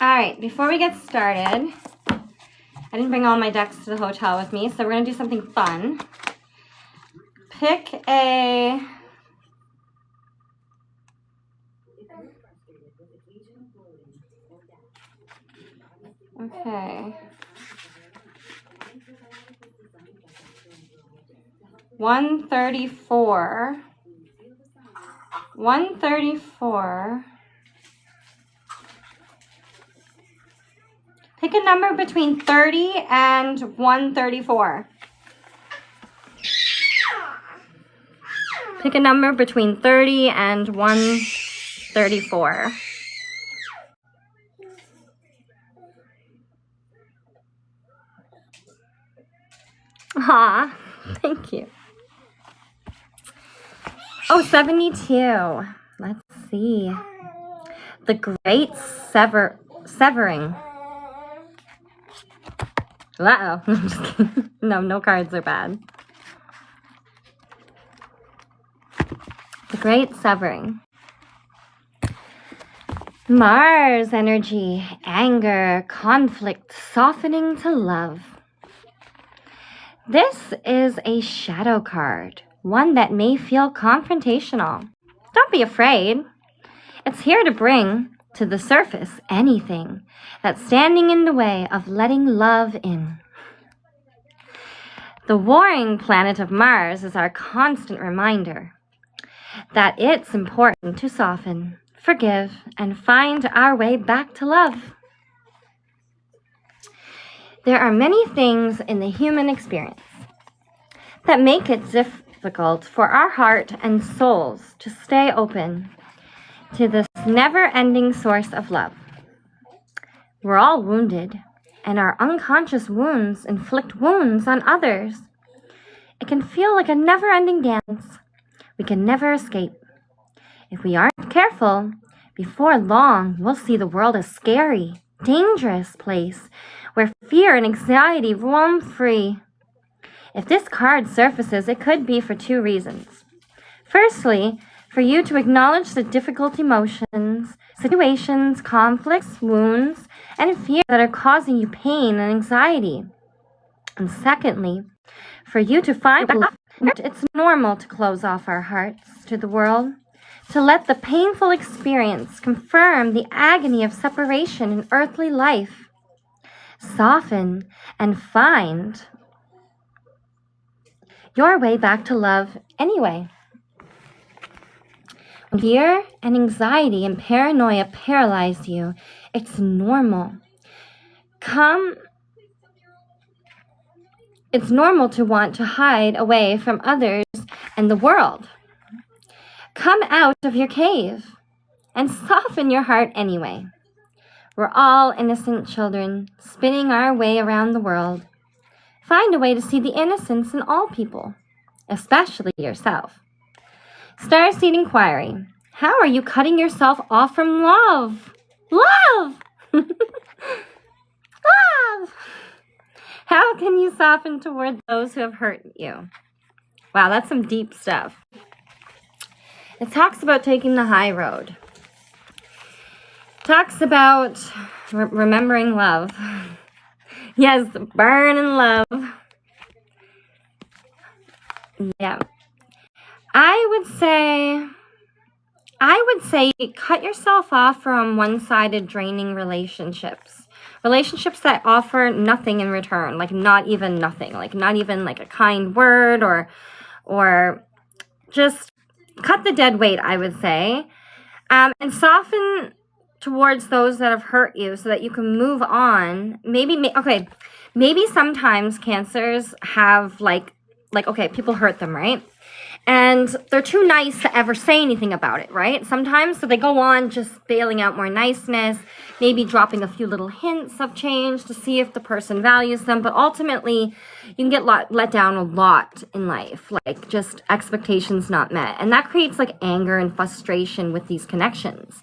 All right, before we get started, I didn't bring all my decks to the hotel with me, so we're going to do something fun. Pick a... Okay. 134. 134. Pick a number between 30 and 134. Pick a number between 30 and 134. Aw, thank you. Oh, 72. Let's see. The Great Severing. Uh-oh. I'm just kidding. No cards are bad. The Great Severing. Mars energy, anger, conflict, softening to love. This is a shadow card, one that may feel confrontational. Don't be afraid. It's here to bring to the surface anything that's standing in the way of letting love in. The warring planet of Mars is our constant reminder that it's important to soften, forgive, and find our way back to love. There are many things in the human experience that make it difficult for our heart and souls to stay open to this never-ending source of love. We're all wounded, and our unconscious wounds inflict wounds on others. It can feel like a never-ending dance. We can never escape. If we aren't careful, before long, we'll see the world as scary, dangerous place where fear and anxiety roam free. If this card surfaces, it could be for two reasons. Firstly, for you to acknowledge the difficult emotions, situations, conflicts, wounds, and fear that are causing you pain and anxiety. And secondly, for you to find that it's normal to close off our hearts to the world, to let the painful experience confirm the agony of separation in earthly life. Soften and find your way back to love anyway. When fear and anxiety and paranoia paralyze you, it's normal. It's normal to want to hide away from others and the world. Come out of your cave and soften your heart anyway. We're all innocent children spinning our way around the world. Find a way to see the innocence in all people, especially yourself. Starseed Inquiry. How are you cutting yourself off from love? Love! Love! How can you soften toward those who have hurt you? Wow, that's some deep stuff. It talks about taking the high road. It talks about remembering love. Yes, burn in love. Yeah. I would say cut yourself off from one-sided draining relationships. Relationships that offer nothing in return, like not even nothing, like not even like a kind word or just cut the dead weight, I would say. And soften towards those that have hurt you so that you can move on. Maybe sometimes cancers have like okay, people hurt them, right? And they're too nice to ever say anything about it, right? Sometimes, so they go on just bailing out more niceness, maybe dropping a few little hints of change to see if the person values them. But ultimately, you can get let down a lot in life, like just expectations not met. And that creates like anger and frustration with these connections.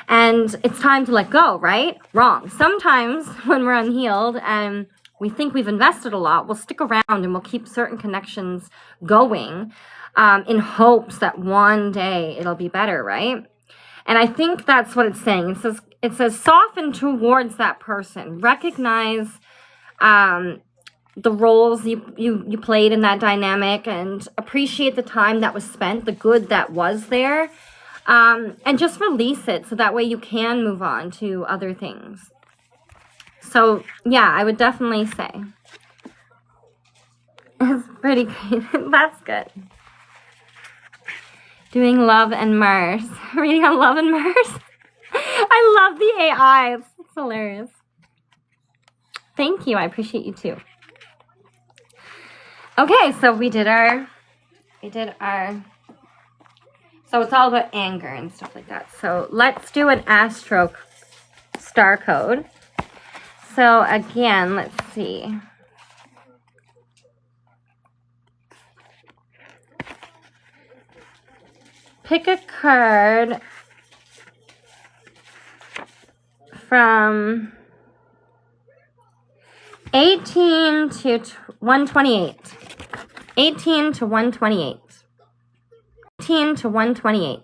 And it's time to let go, right? Wrong. Sometimes when we're unhealed and we think we've invested a lot, we'll stick around and we'll keep certain connections going in hopes that one day it'll be better, right? And I think that's what it's saying. It says it says soften towards that person. Recognize the roles you played in that dynamic, and appreciate the time that was spent, the good that was there, and just release it so that way you can move on to other things. So yeah, I would definitely say it's pretty great. That's good. Doing Love and Mars. Reading on Love and Mars. I love the AI. It's hilarious. Thank you. I appreciate you too. Okay, so we did our, so it's all about anger and stuff like that. So let's do an Astro star code. So again, let's see. Pick a card from 18 to 128. 18 to 128. 18 to 128.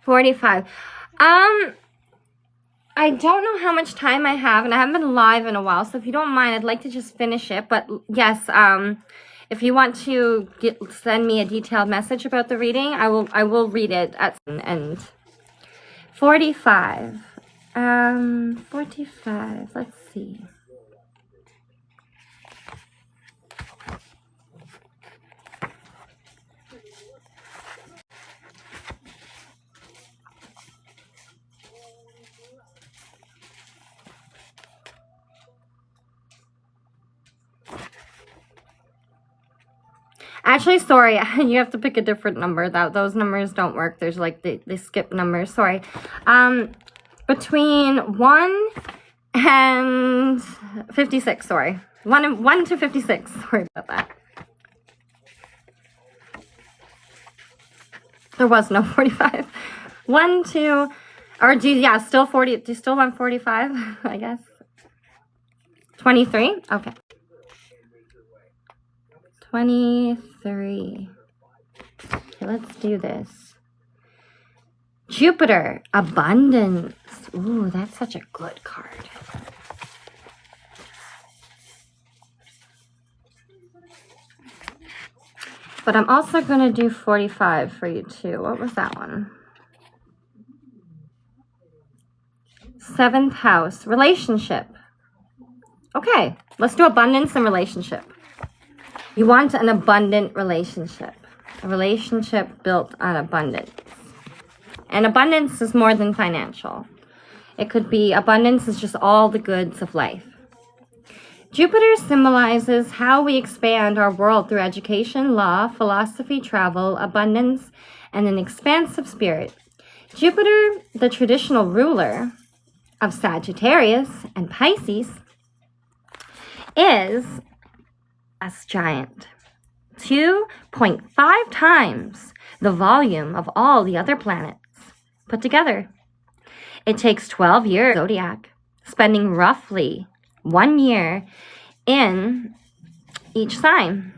$45. I don't know how much time I have, and I haven't been live in a while, so if you don't mind, I'd like to just finish it. But yes, if you want to send me a detailed message about the reading, I will read it at and 45. 45. Let's see. Actually, sorry, you have to pick a different number. Those numbers don't work. There's like, they skip numbers. Sorry. Between 1 and 56, sorry. 1 to 56. Sorry about that. There was no 45. 1, 2, or still 40. Do you still want 45? I guess. 23? Okay. 23. Okay, let's do this. Jupiter, abundance. Ooh, that's such a good card. But I'm also going to do 45 for you too. What was that one? 7th house, relationship. Okay, let's do abundance and relationship. You want an abundant relationship. A relationship built on abundance. And abundance is more than financial. It could be abundance is just all the goods of life. Jupiter symbolizes how we expand our world through education, law, philosophy, travel, abundance, and an expansive spirit. Jupiter, the traditional ruler of Sagittarius and Pisces, is a giant. 2.5 times the volume of all the other planets put together. It takes 12 years zodiac, spending roughly 1 year in each sign.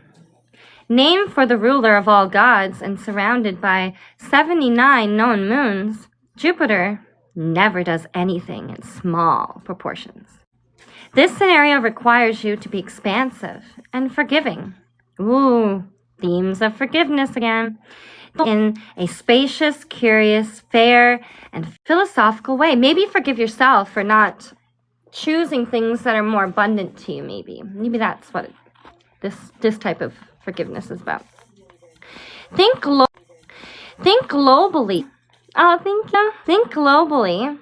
Named for the ruler of all gods and surrounded by 79 known moons, Jupiter never does anything in small proportions. This scenario requires you to be expansive and forgiving. Ooh, themes of forgiveness again. In a spacious, curious, fair, and philosophical way. Maybe forgive yourself for not choosing things that are more abundant to you, maybe. Maybe that's what this type of forgiveness is about. Think globally. Oh, thank you. Think globally.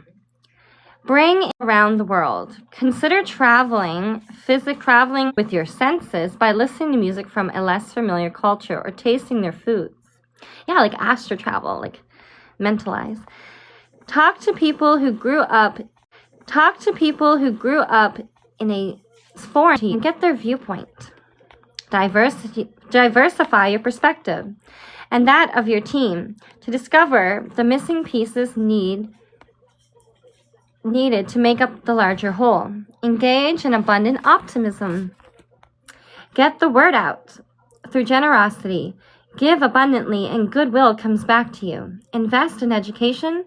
Bring around the world. Consider traveling with your senses by listening to music from a less familiar culture or tasting their foods. Yeah, like astro travel, like mentalize. Talk to people who grew up in a foreign and get their viewpoint. Diversify your perspective and that of your team to discover the missing pieces needed to make up the larger whole. Engage in abundant optimism. Get the word out through generosity. Give abundantly and goodwill comes back to you. Invest in education,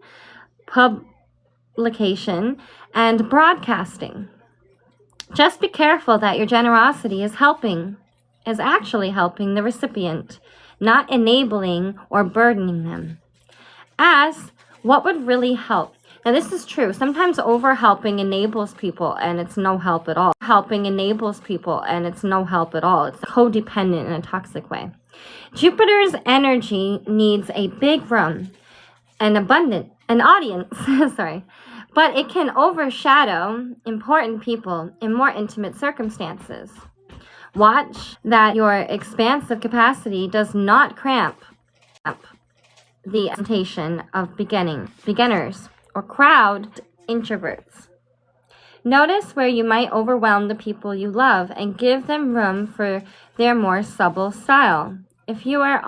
publication, and broadcasting. Just be careful that your generosity is actually helping the recipient, not enabling or burdening them. Ask what would really help. Now, this is true. Sometimes over-helping enables people, and it's no help at all. Helping enables people, and it's no help at all. It's codependent in a toxic way. Jupiter's energy needs a big room, an audience, sorry. But it can overshadow important people in more intimate circumstances. Watch that your expansive capacity does not cramp the presentation of beginners or crowd introverts. Notice where you might overwhelm the people you love and give them room for their more subtle style. If you are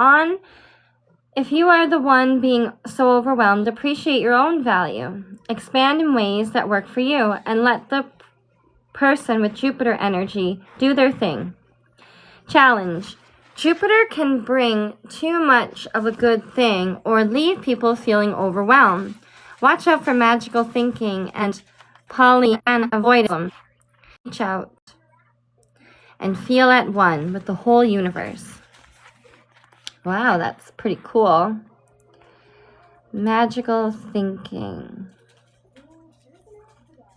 the one being so overwhelmed, appreciate your own value. Expand in ways that work for you and let the person with Jupiter energy do their thing. Challenge. Jupiter can bring too much of a good thing or leave people feeling overwhelmed. Watch out for magical thinking and avoidance. Reach out and feel at one with the whole universe. Wow, that's pretty cool. Magical thinking.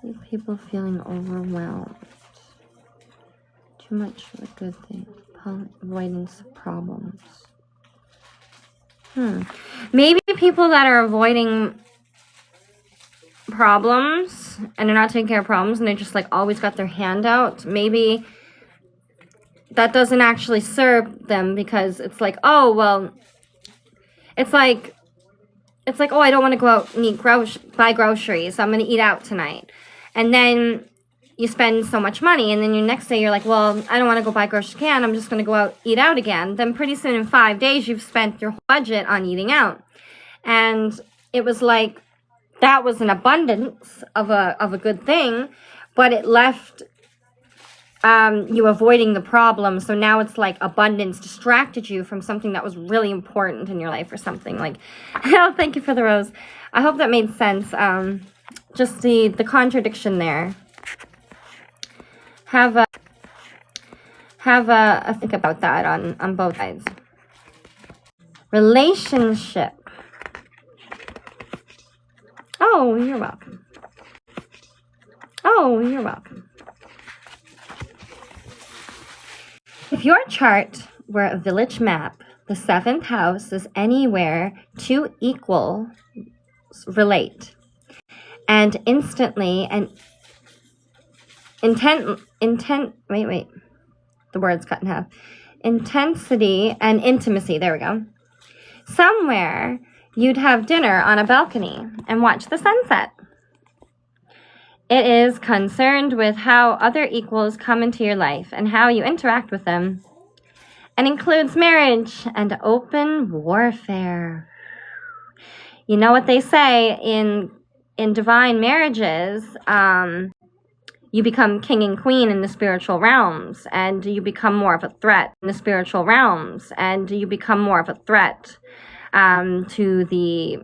Leave people feeling overwhelmed. Too much of a good thing. Avoidance of problems. Maybe people that are avoiding problems and they're not taking care of problems and they just like always got their hand out, maybe that doesn't actually serve them, because it's like, oh, well, it's like, oh, I don't want to go out and buy groceries, so I'm going to eat out tonight. And then you spend so much money, and then your next day you're like, well, I don't want to go buy groceries again, I'm just going to go out, eat out again. Then pretty soon in 5 days, you've spent your whole budget on eating out. And it was like, that was an abundance of a good thing, but it left you avoiding the problem. So now it's like abundance distracted you from something that was really important in your life or something. Like, oh, thank you for the rose. I hope that made sense. Just the contradiction there. Have a think about that on both sides. Relationship. Oh, you're welcome. Oh, you're welcome. If your chart were a village map, the 7th house is anywhere two equals relate. And instantly and wait, the word's cut in half. Intensity and intimacy, there we go. Somewhere you'd have dinner on a balcony and watch the sunset. It is concerned with how other equals come into your life and how you interact with them, and includes marriage and open warfare. You know what they say in divine marriages, you become king and queen in the spiritual realms, and you become more of a threat in the spiritual realms, and you become more of a threat to the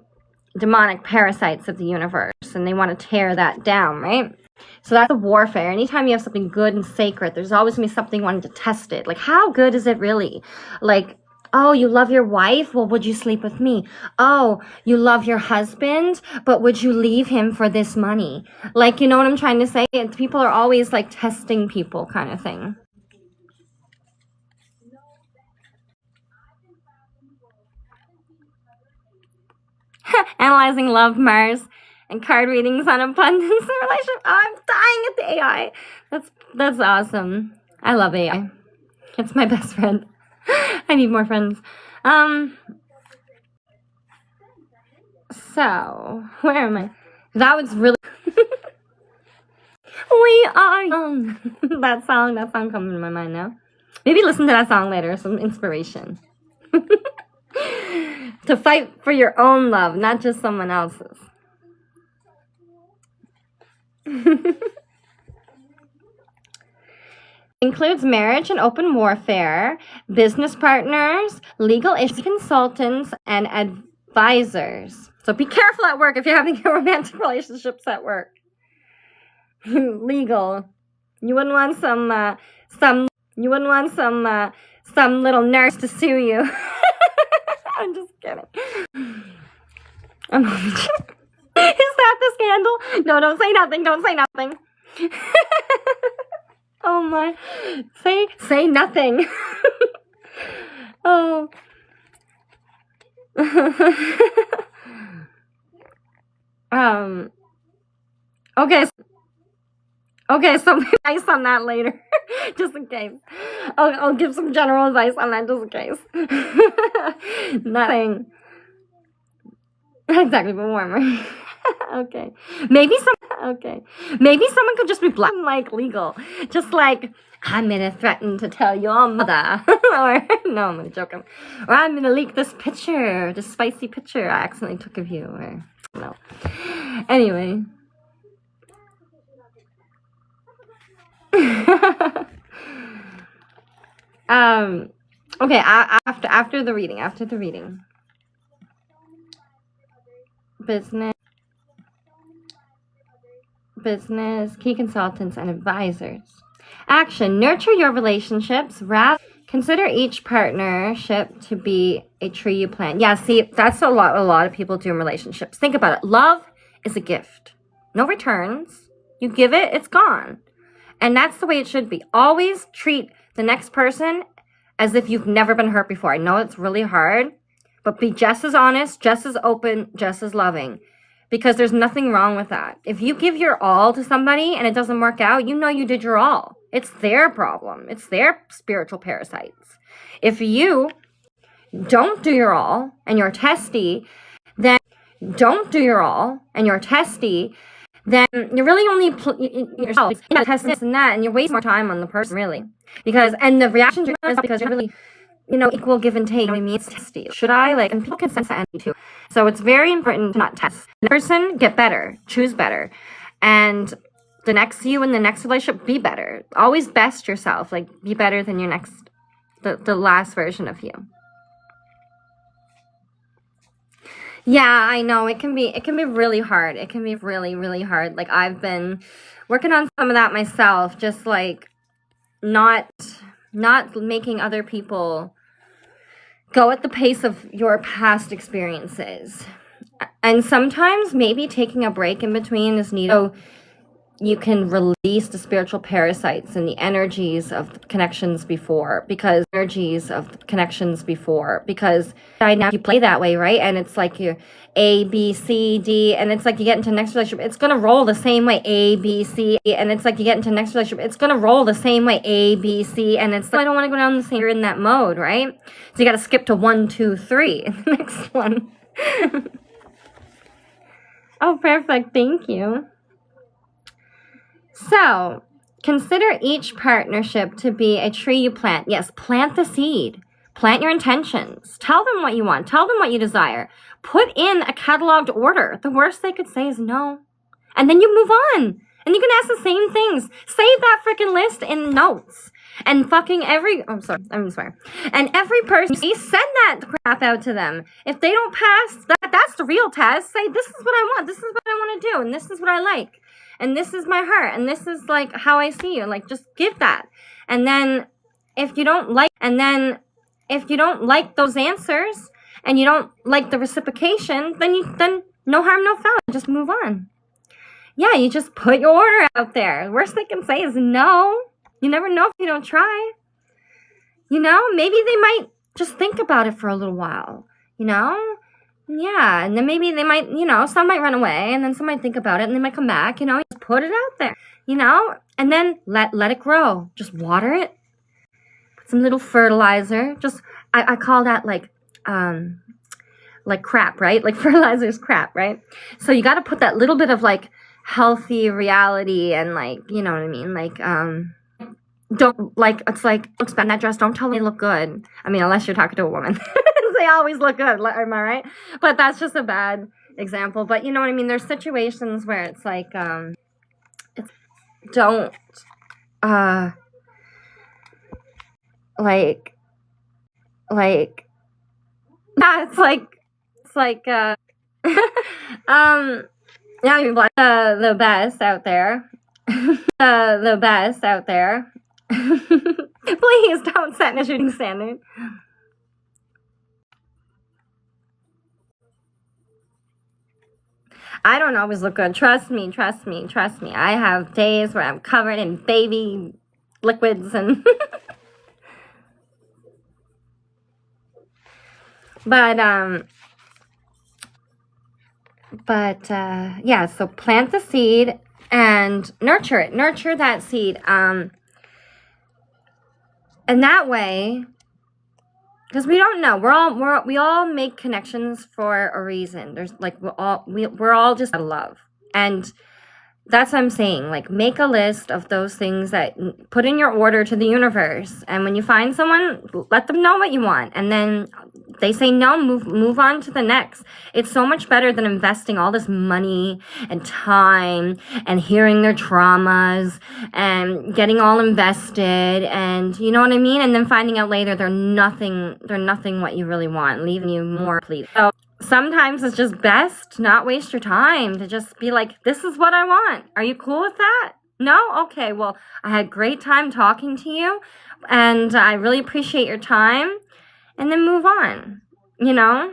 demonic parasites of the universe, and they want to tear that down, right? So that's a warfare. Anytime you have something good and sacred, there's always going to be something wanting to test it. Like, how good is it really? Like, oh, you love your wife? Well, would you sleep with me? Oh, you love your husband? But would you leave him for this money? Like, you know what I'm trying to say? People are always like testing people kind of thing. Analyzing love, Mars, and card readings on abundance and relationship. Oh, I'm dying at the AI. That's awesome. I love AI. It's my best friend. I need more friends. So, where am I? That was really... We are young. That song coming to my mind now. Maybe listen to that song later, some inspiration. To fight for your own love, not just someone else's. includes marriage and open warfare, business partners, legal issues, consultants, and advisors. So be careful at work if you're having romantic relationships at work. Legal. You wouldn't want some little nurse to sue you. I'm just kidding. Is that the scandal? No, don't say nothing. Don't say nothing. Oh my. Say nothing. Oh. Okay, so advice on that later. Just in case. I'll give some general advice on that just in case. Nothing. Exactly, but warmer. Okay. Maybe someone could just be black and like legal. Just like, I'm gonna threaten to tell your mother. Or, no, I'm gonna joke. Or I'm gonna leak this picture, this spicy picture I accidentally took of you. Or, no. Anyway. Okay, after the reading. Business, key consultants, and advisors. Action, nurture your relationships. Rather, consider each partnership to be a tree you plant. Yeah, see, that's a lot of people do in relationships. Think about it. Love is a gift. No returns. You give it, it's gone. And that's the way it should be. Always treat the next person as if you've never been hurt before. I know it's really hard, but be just as honest, just as open, just as loving. Because there's nothing wrong with that. If you give your all to somebody and it doesn't work out, you know you did your all. It's their problem. It's their spiritual parasites. If you don't do your all and you're testy, then you're really only yourself testing this and that, and you're wasting more time on the person, really. And the reaction to it is because you're really, equal give and take. I mean, it's testy. Should I? And people can sense that too. So it's very important to not test. The person, get better. Choose better. And the next you in the next relationship, be better. Always best yourself. Be better than your the last version of you. Yeah, I know. It can be really hard. It can be really, really hard. I've been working on some of that myself, just not making other people go at the pace of your past experiences. And sometimes maybe taking a break in between is needed so you can release the spiritual parasites and the energies of the connections before, because now you play that way, right? And it's like you're A, B, C, D, and it's like you get into the next relationship, it's going to roll the same way, A, B, C, and it's like you get into the next relationship, it's going to roll the same way, A, B, C, and it's like, I don't want to go down the same, you're in that mode, right? So you got to skip to 1, 2, 3 in the next one. Oh, perfect. Thank you. So, consider each partnership to be a tree you plant. Yes, plant the seed. Plant your intentions. Tell them what you want. Tell them what you desire. Put in a cataloged order. The worst they could say is no. And then you move on. And you can ask the same things. Save that freaking list in notes. And And every person, send that crap out to them. If they don't pass, that's the real test. Say, this is what I want. This is what I want to do. And this is what I like. And this is my heart. And this is how I see you. Just give that. And then if you don't like those answers and you don't like the reciprocation, then no harm, no foul. Just move on. Yeah, you just put your order out there. The worst they can say is no. You never know if you don't try. Maybe they might just think about it for a little while. Yeah, and then maybe they might, some might run away, and then some might think about it, and they might come back, just put it out there, and then let it grow. Just water it. Put some little fertilizer. I call that crap, right? Fertilizer's crap, right? So you got to put that little bit of healthy reality and you know what I mean? Don't expand that dress. Don't tell them they look good. I mean, unless you're talking to a woman. They always look good, am I right? But that's just a bad example. But you know what I mean? There's situations where it's like, yeah, yeah, you're like the best out there. The best out there. Please don't set a shooting standard. I don't always look good. Trust me. I have days where I'm covered in baby liquids and but yeah, so plant the seed and nurture it. Nurture that seed. And that way, because we don't know, we all make connections for a reason. There's like we're all just out of love, and that's what I'm saying. Like, make a list of those things that put in your order to the universe, and when you find someone, let them know what you want, and then they say no, move on to the next. It's so much better than investing all this money and time and hearing their traumas and getting all invested, and you know what I mean, and then finding out later they're nothing what you really want, leaving you more depleted. So sometimes it's just best to not waste your time, to just be like, this is what I want. Are you cool with that? No? Okay, well, I had a great time talking to you, and I really appreciate your time, and then move on, you know?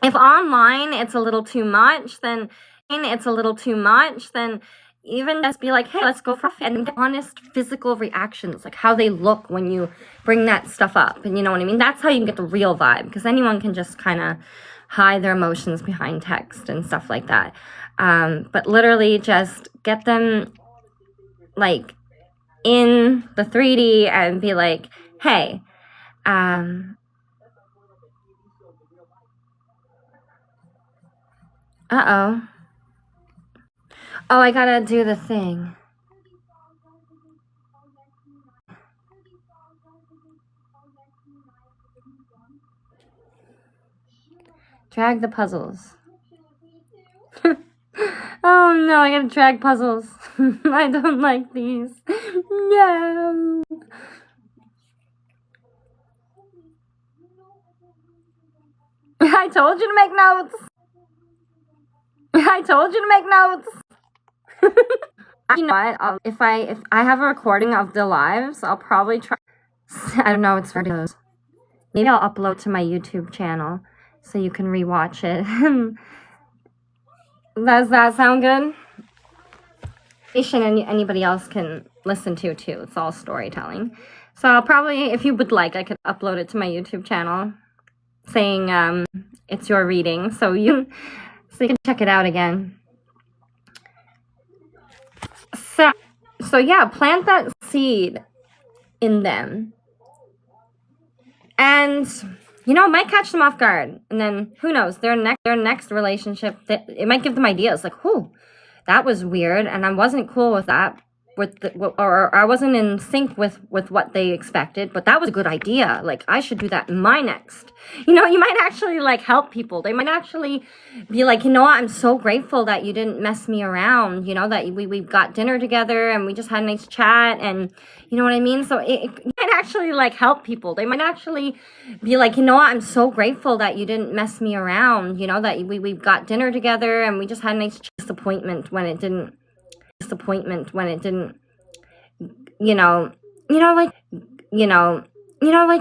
If online it's a little too much, then even just be like, hey, let's go for and get honest physical reactions, like how they look when you bring that stuff up. And you know what I mean? That's how you can get the real vibe, because anyone can just kind of hide their emotions behind text and stuff like that. But literally just get them like in the 3D and be like, hey, uh-oh. Oh, I gotta do the thing. Drag the puzzles. Oh no, I gotta drag puzzles. I don't like these. No. I told you to make notes. You know what? If I have a recording of the lives, I'll probably try. I don't know. It's ridiculous. Maybe I'll upload to my YouTube channel so you can rewatch it. Does that sound good? And anybody else can listen to too. It's all storytelling. So I'll probably, if you would like, I could upload it to my YouTube channel, saying it's your reading, so you can check it out again. So yeah, plant that seed in them, and you know, it might catch them off guard, and then who knows, their next relationship, it might give them ideas like, "Whoo, that was weird, and I wasn't cool with that." Or I wasn't in sync with what they expected, but that was a good idea. Like, I should do that in my next. You know, you might actually like help people. They might actually be like, you know what, I'm so grateful that you didn't mess me around. You know, that we got dinner together and we just had a nice chat, and you know what I mean? So it might actually like help people. They might actually be like, you know what, I'm so grateful that you didn't mess me around. You know, that we got dinner together and we just had a nice disappointment when it didn't, you know,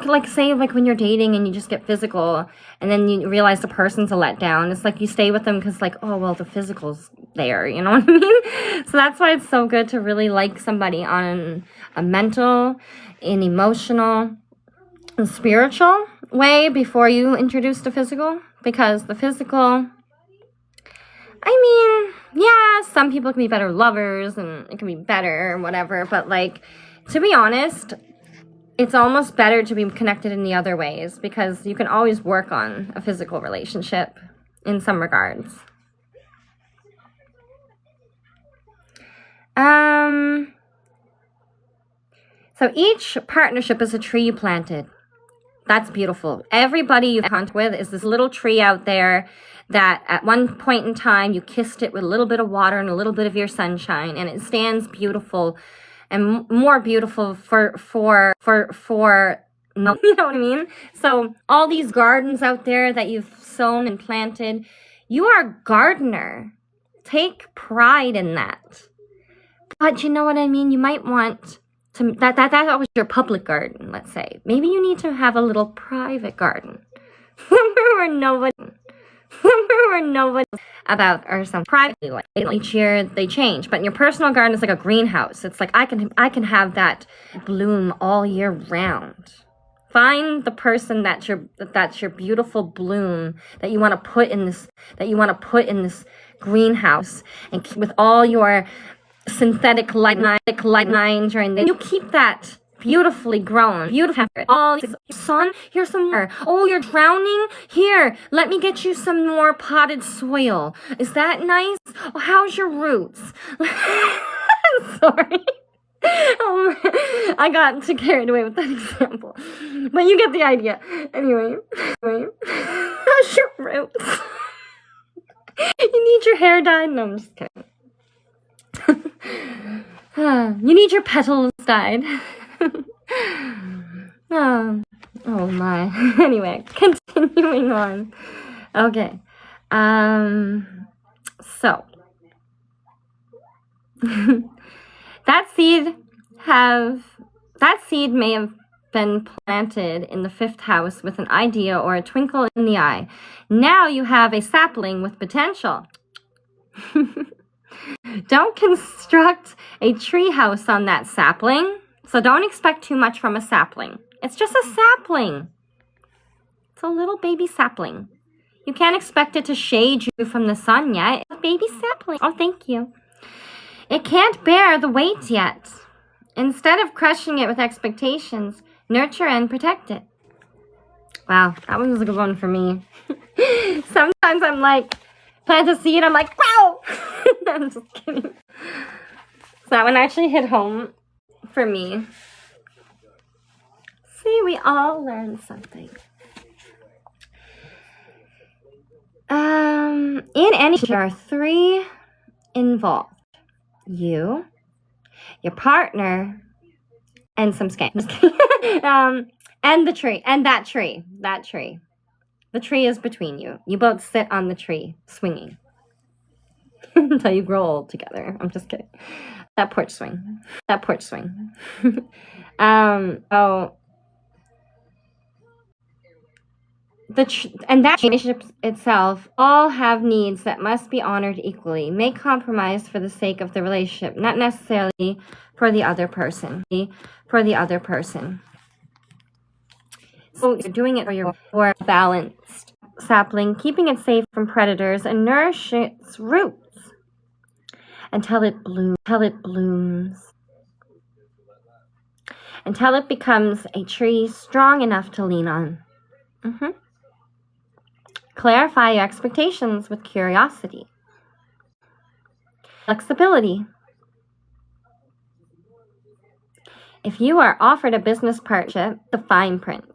like say like when you're dating and you just get physical and then you realize the person's a letdown. It's like you stay with them because like, oh, well, the physical's there, you know what I mean? So that's why it's so good to really like somebody on a mental, an emotional, and spiritual way before you introduce the physical, because the physical, I mean, yeah, some people can be better lovers and it can be better or whatever, but like, to be honest, it's almost better to be connected in the other ways, because you can always work on a physical relationship in some regards. So each partnership is a tree you planted. That's beautiful. Everybody you contact with is this little tree out there that at one point in time you kissed it with a little bit of water and a little bit of your sunshine, and it stands beautiful and more beautiful for no, you know what I mean? So all these gardens out there that you've sown and planted, you are a gardener. Take pride in that. But you know what I mean? You might want to, that was your public garden, let's say. Maybe you need to have a little private garden. where nobody about or something privately. Like each year they change, but in your personal garden it's like a greenhouse. It's like I can have that bloom all year round. Find the person that's your beautiful bloom that you want to put in this greenhouse, and with all your synthetic light lines, and then you keep that beautifully grown, beautiful. All sun, here's some more. Oh, you're drowning? Here, let me get you some more potted soil. Is that nice? Oh, how's your roots? Sorry. I got too carried away with that example. But you get the idea. Anyway. How's your roots? You need your hair dyed? No, I'm just kidding. You need your petals dyed. Oh my. Anyway, continuing on. Okay. So that seed may have been planted in the 5th house with an idea or a twinkle in the eye. Now you have a sapling with potential. Don't construct a tree house on that sapling. So don't expect too much from a sapling. It's just a sapling. It's a little baby sapling. You can't expect it to shade you from the sun yet. It's a baby sapling. Oh, thank you. It can't bear the weight yet. Instead of crushing it with expectations, nurture and protect it. Wow, that one was a good one for me. Sometimes I'm like, plant a seed, I'm like, wow! I'm just kidding. So that one actually hit home for me. See, we all learned something. In any, there are 3 involved. You, your partner, and some skanks. And the tree, and that tree. The tree is between you. You both sit on the tree, swinging. Until you grow old together. I'm just kidding. That porch swing. And that relationship itself all have needs that must be honored equally. Make compromise for the sake of the relationship, not necessarily for the other person. So you're doing it for a balanced sapling, keeping it safe from predators, and nourish its roots until it blooms, until it becomes a tree strong enough to lean on. Clarify your expectations with curiosity. Flexibility. If you are offered a business partnership, the fine print,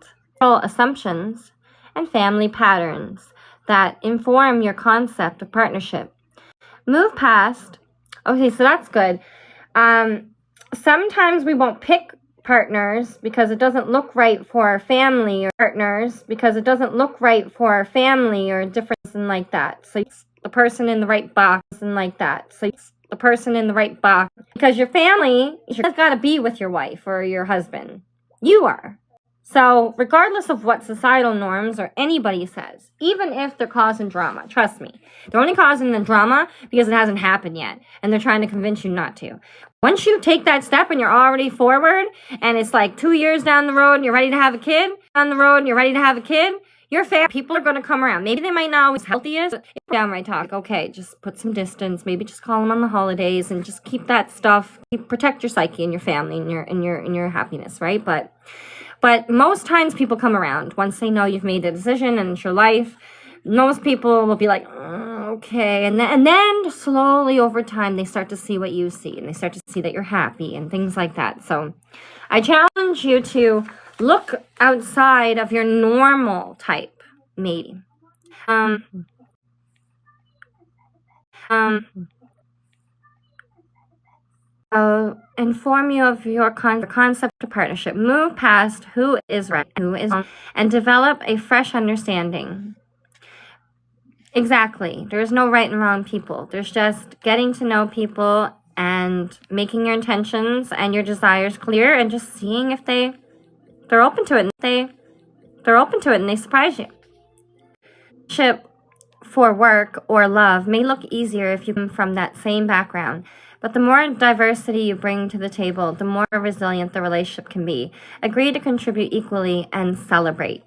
assumptions, and family patterns that inform your concept of partnership. Move past. Okay, so that's good. Sometimes we won't pick partners because it doesn't look right for our family, or difference and like that. So the person in the right box and like that. Because your family has got to be with your wife or your husband. You are. So regardless of what societal norms or anybody says, even if they're causing drama, trust me, they're only causing the drama because it hasn't happened yet, and they're trying to convince you not to. Once you take that step and you're already forward, and it's like 2 years down the road and you're ready to have a kid, your family, people are going to come around. Maybe they might not always healthiest. Downright talk. Okay, just put some distance. Maybe just call them on the holidays and just keep that stuff. Protect your psyche and your family and your happiness, right? But most times people come around once they know you've made the decision and it's your life. Most people will be like, okay. And then slowly over time, they start to see what you see, and they start to see that you're happy and things like that. So I challenge you to look outside of your normal type mating. inform you of your concept of partnership. Move past who is right, who is wrong, and develop a fresh understanding. Exactly. There's no right and wrong people. There's just getting to know people and making your intentions and your desires clear and just seeing if they're open to it, and they're open to it and they surprise you. Partnership for work or love may look easier if you come from that same background. But the more diversity you bring to the table, the more resilient the relationship can be. Agree to contribute equally and celebrate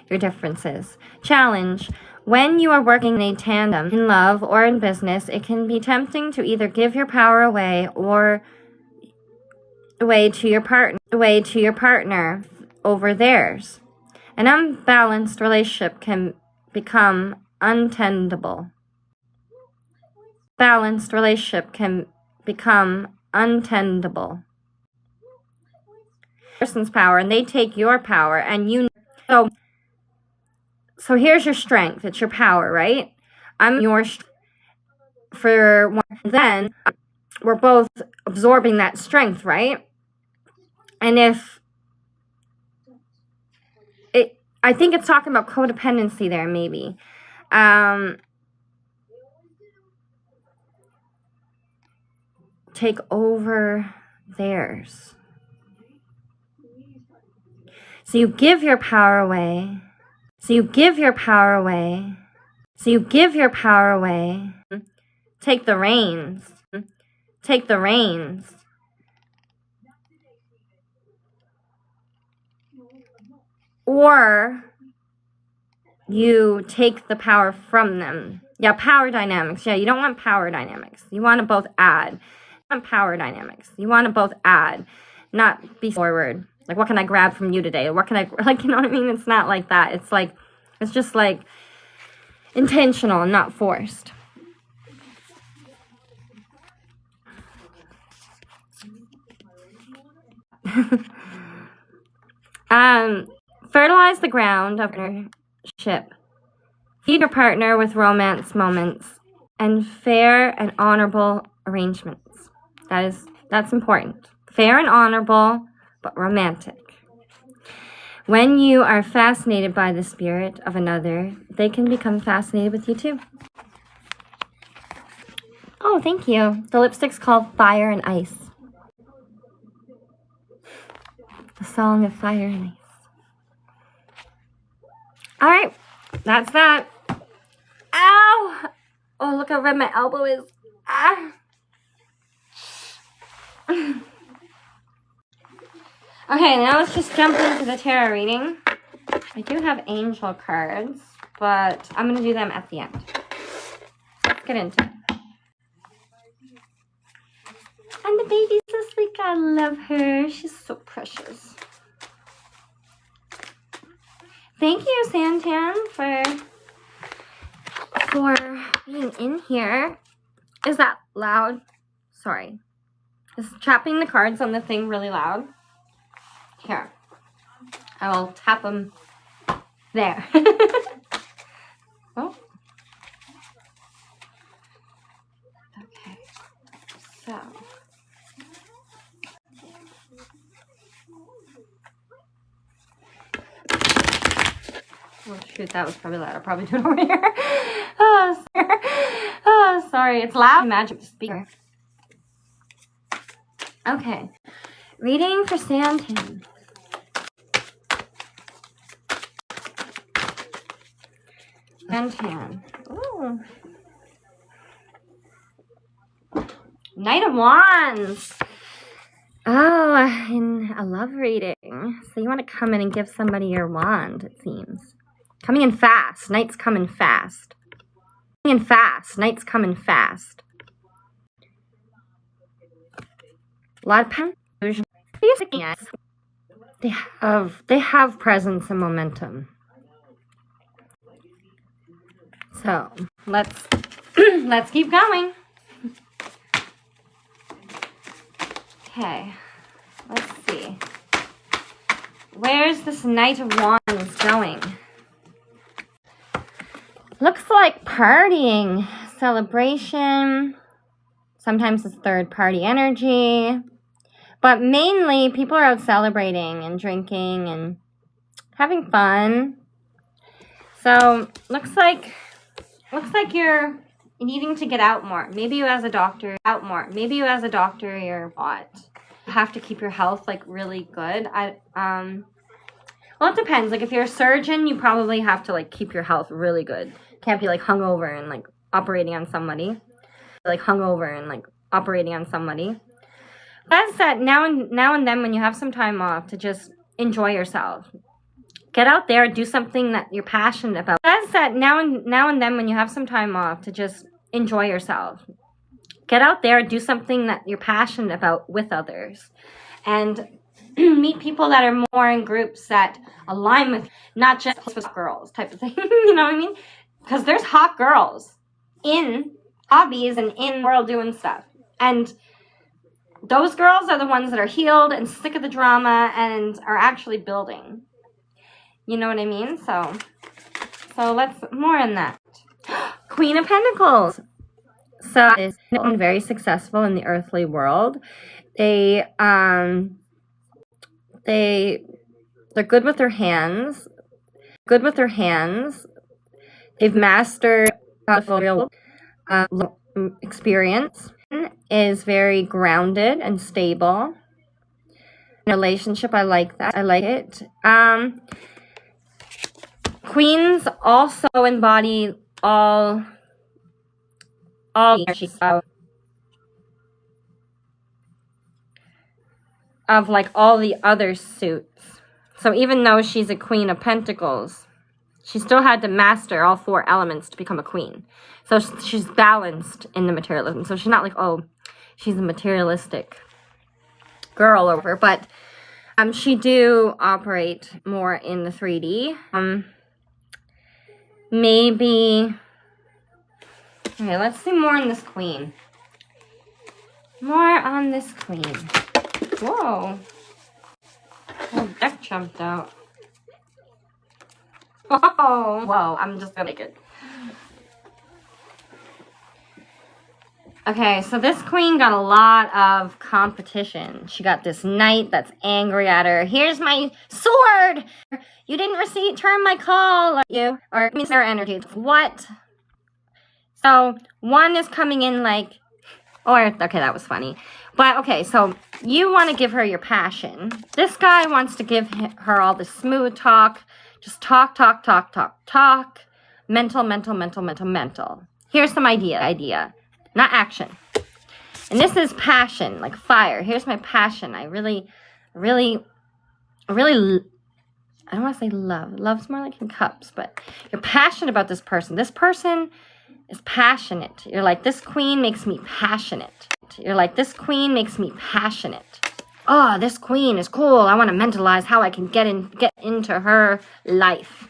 your differences. Challenge. When you are working in a tandem, in love or in business, it can be tempting to either give your power away to your partner over theirs. An unbalanced relationship can become untenable. Balanced relationship can become untenable. Person's power, and they take your power, and so here's your strength. It's your power, right? I'm your strength. For one, then we're both absorbing that strength, right? And I think it's talking about codependency there, maybe. Take over theirs. So you give your power away. Take the reins. Or you take the power from them. Yeah, power dynamics. Yeah, you don't want power dynamics. You want to both add. Not be forward. Like, what can I grab from you today? What can I, like, you know what I mean? It's not like that. It's just like intentional and not forced. Fertilize the ground of partnership. Feed your partner with romance moments and fair and honorable arrangements. That's important. Fair and honorable, but romantic. When you are fascinated by the spirit of another, they can become fascinated with you too. Oh, thank you. The lipstick's called Fire and Ice. The song of fire and ice. All right, that's that. Ow! Oh, look how red my elbow is. Ah. Okay, now let's just jump into the tarot reading. I do have angel cards, but I'm going to do them at the end. Let's get into it. And the baby's asleep. I love her. She's so precious. Thank you, Santan, for being in here. Is that loud? Sorry. Is tapping the cards on the thing really loud? Here. I will tap them there. Oh. Okay. So. Oh, shoot, that was probably loud. I'll probably do it over here. Oh, sorry. It's loud. Magic speaker. Okay. Reading for Santan. Santan. Ooh. Knight of Wands. Oh, in a love reading. So you want to come in and give somebody your wand, it seems. Coming in fast. Knight's coming fast. Knight's coming fast. A lot of confusion. They have presence and momentum. So let's keep going. Okay, let's see. Where's this Knight of Wands going? Looks like partying, celebration, Sometimes it's third-party energy. But mainly, people are out celebrating and drinking and having fun. So, looks like you're needing to get out more. Maybe you as a doctor, you're what? You have to keep your health, like, really good. Well, it depends. Like, if you're a surgeon, you probably have to, like, keep your health really good. Can't be, like, hungover and, like, operating on somebody. That's that now and then when you have some time off to just enjoy yourself. Get out there, do something that you're passionate about. That's that now and then when you have some time off to just enjoy yourself. Get out there, do something that you're passionate about with others. And meet people that are more in groups that align with, not just with girls type of thing. You know what I mean? Because there's hot girls in hobbies and in the world doing stuff. And those girls are the ones that are healed and sick of the drama and are actually building. You know what I mean? So let's more on that. Queen with So is very successful in the earthly world. They're good with their hands. They've mastered experience. Is very grounded and stable. In a relationship, I like that. I like it. Queens also embody all of like all the other suits. So even though she's a Queen of Pentacles, she still had to master all 4 elements to become a queen. So she's balanced in the materialism. So she's not like, oh, she's a materialistic girl over, but she do operate more in the 3D. Maybe. Okay, let's see more on this queen. Whoa. Oh, deck jumped out. Whoa, I'm just gonna make it. Okay, so this queen got a lot of competition. She got this knight that's angry at her. Here's my sword! You didn't return my call, or means their energy. What? So, one is coming in like, okay, that was funny. But, okay, so you want to give her your passion. This guy wants to give her all the smooth talk. Just talk. Mental. Here's some idea. Not action. And this is passion, like fire. Here's my passion. I really, I don't want to say love. Love's more like in cups, but you're passionate about this person. This person is passionate. You're like, this queen makes me passionate. Oh, this queen is cool. I want to mentalize how I can get into her life.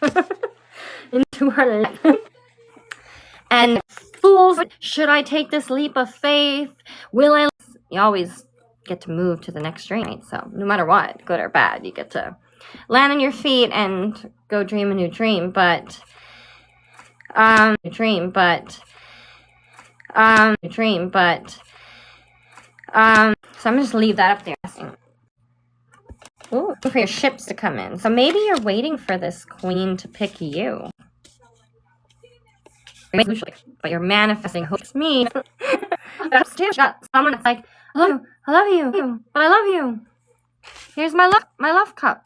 And fools, should I take this leap of faith? Will I? You always get to move to the next dream, right? So no matter what, good or bad, you get to land on your feet and go dream a new dream. But so I'm gonna just leave that up there. Ooh, for your ships to come in. So maybe you're waiting for this queen to pick you. But you're manifesting hope. It's me. Got someone that's like, I love you, but I love you. Here's my love cup.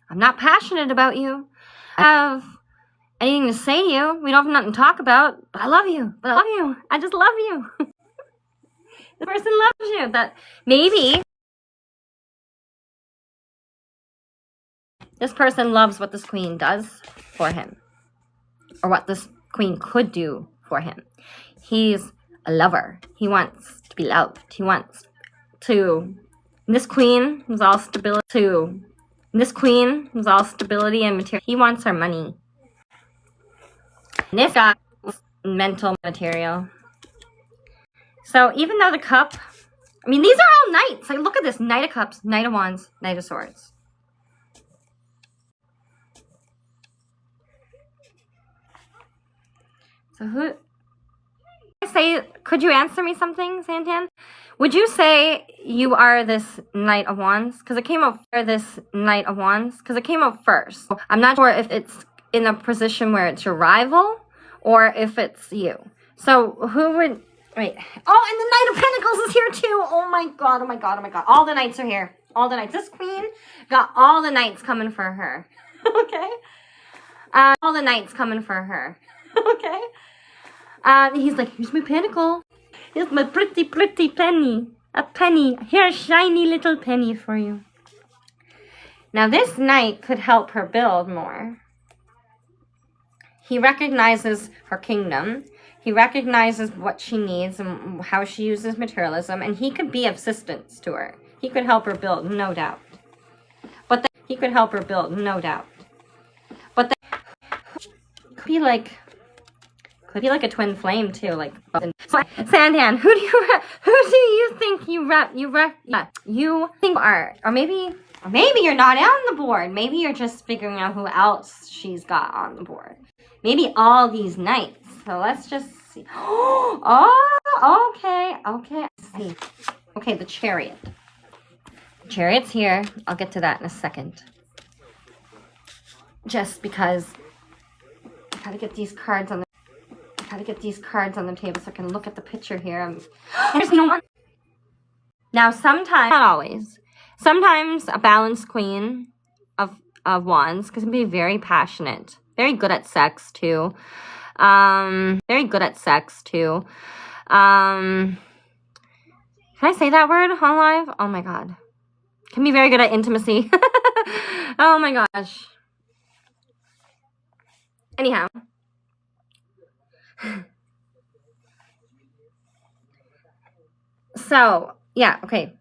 I'm not passionate about you. I have anything to say to you. We don't have nothing to talk about, but I love you. I just love you. The person loves you. That maybe this person loves what this queen does for him, or what this queen could do for him. He's a lover. He wants to be loved. He wants to. This queen is all stability. And material. He wants her money. And this guy is mental material. So even though the cup, I mean, these are all knights. Like, look at this: Knight of Cups, Knight of Wands, Knight of Swords. So who? I say Could you answer me something, Santan? Would you say you are this Knight of Wands? Because it came out first. I'm not sure if it's in a position where it's your rival or if it's you. So who would... Wait. Oh, and the Knight of Pentacles is here too. Oh my god, oh my god, oh my god. All the knights are here. All the knights. This queen got all the knights coming for her. Okay? All the knights coming for her. Okay? He's like, here's my pentacle. Here's my pretty, pretty penny. A penny. Here's a shiny little penny for you. Now this knight could help her build more. He recognizes her kingdom. He recognizes what she needs and how she uses materialism, and he could be of assistance to her. He could help her build, no doubt. But he could help her build, no doubt. But could be like a twin flame too, like. So, Santan, who do you think you think are, or maybe you're not on the board. Maybe you're just figuring out who else she's got on the board. Maybe all these knights. So let's just see. Oh, okay. See. Okay, the Chariot. The Chariot's here. I'll get to that in a second. Just because I gotta get these cards on the table so I can look at the picture here. There's no one. Now, sometimes, not always, sometimes a balanced queen of wands can be very passionate. Very good at sex, too. Can I say that word on live? Oh, my God. Can be very good at intimacy. Oh, my gosh. Anyhow. So, yeah, okay.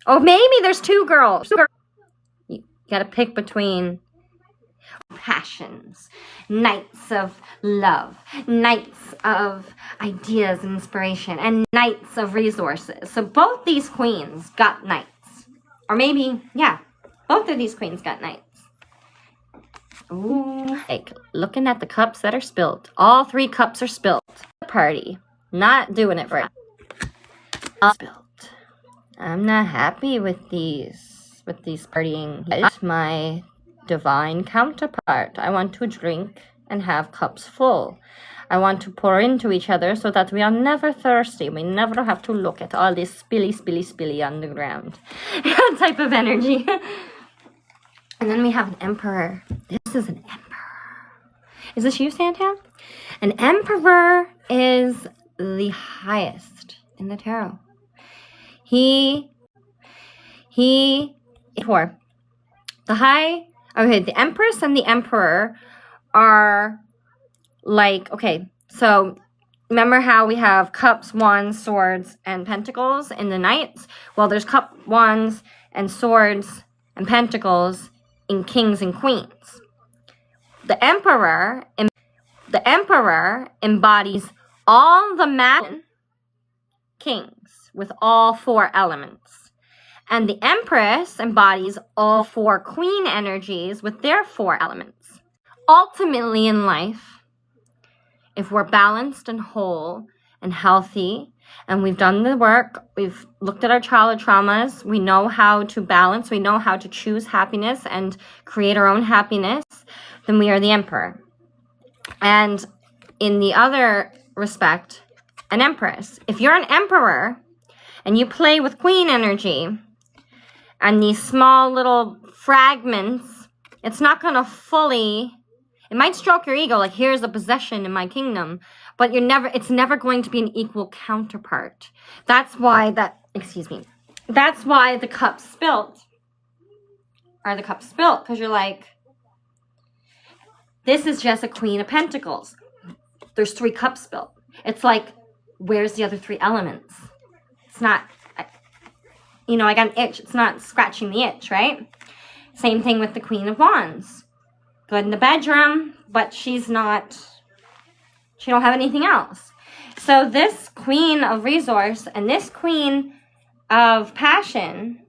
Oh, maybe there's two girls. You gotta pick between passions, knights of love, knights of ideas and inspiration, and knights of resources. So both these queens got knights. Or maybe, yeah, both of these queens got knights. Ooh, like looking at the cups that are spilled. All 3 cups are spilled. The party. Not doing it for spilled. I'm not happy with these partying. It's my divine counterpart. I want to drink and have cups full. I want to pour into each other so that we are never thirsty. We never have to look at all this spilly on the ground. That type of energy. And then we have an emperor. This is an emperor. Is this you, Santan? An emperor is the highest in the tarot. The Empress and the Emperor are like, okay, so remember how we have cups, wands, swords, and pentacles in the knights? Well, there's cup, wands, and swords, and pentacles in kings and queens. The Emperor embodies all the masculine kings with all 4 elements. And the Empress embodies all 4 queen energies with their 4 elements. Ultimately in life, if we're balanced and whole and healthy, and we've done the work, we've looked at our childhood traumas, we know how to balance, we know how to choose happiness and create our own happiness, then we are the Emperor. And in the other respect, an Empress. If you're an Emperor and you play with queen energy and these small little fragments, it's not going to fully, it might stroke your ego, like here's a possession in my kingdom, but it's never going to be an equal counterpart. That's why the cups spilt are the cups spilt, because you're like, this is just a Queen of Pentacles. There's 3 cups spilt. It's like, where's the other 3 elements? It's not, I got an itch. It's not scratching the itch, right? Same thing with the Queen of Wands. Good in the bedroom, but she don't have anything else. So this Queen of Resource and this Queen of Passion,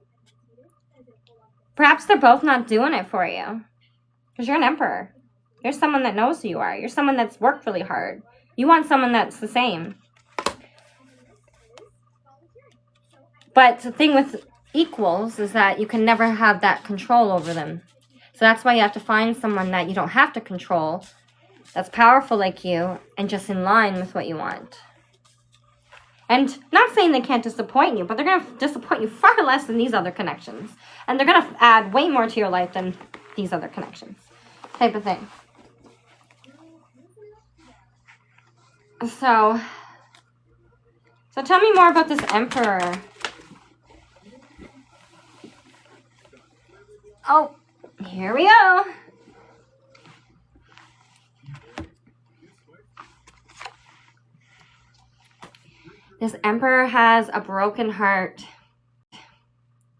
perhaps they're both not doing it for you. Because you're an Emperor. You're someone that knows who you are. You're someone that's worked really hard. You want someone that's the same. But the thing with equals is that you can never have that control over them. So that's why you have to find someone that you don't have to control, that's powerful like you, and just in line with what you want. And not saying they can't disappoint you, but they're going to disappoint you far less than these other connections. And they're going to add way more to your life than these other connections. Type of thing. So tell me more about this Emperor. Oh, here we go. This Emperor has a broken heart.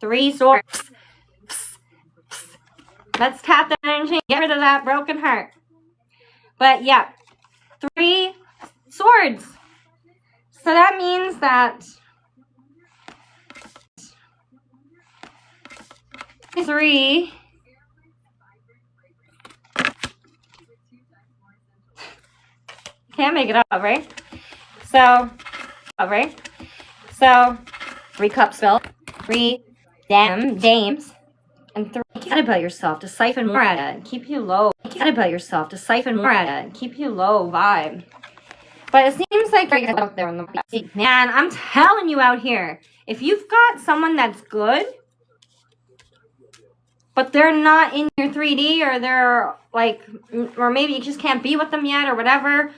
3 swords. Let's tap that energy. Get rid of that broken heart. But yeah, 3 swords. So that means that 3 can't make it up, right? So 3 cups filled, 3 dames, and 3. Get about yourself to siphon more at it and keep you low. Get about yourself to siphon more at it and keep you low vibe. But it seems like you're out there in the man. I'm telling you out here, if you've got someone that's good, but they're not in your 3D, or they're like, or maybe you just can't be with them yet, or whatever.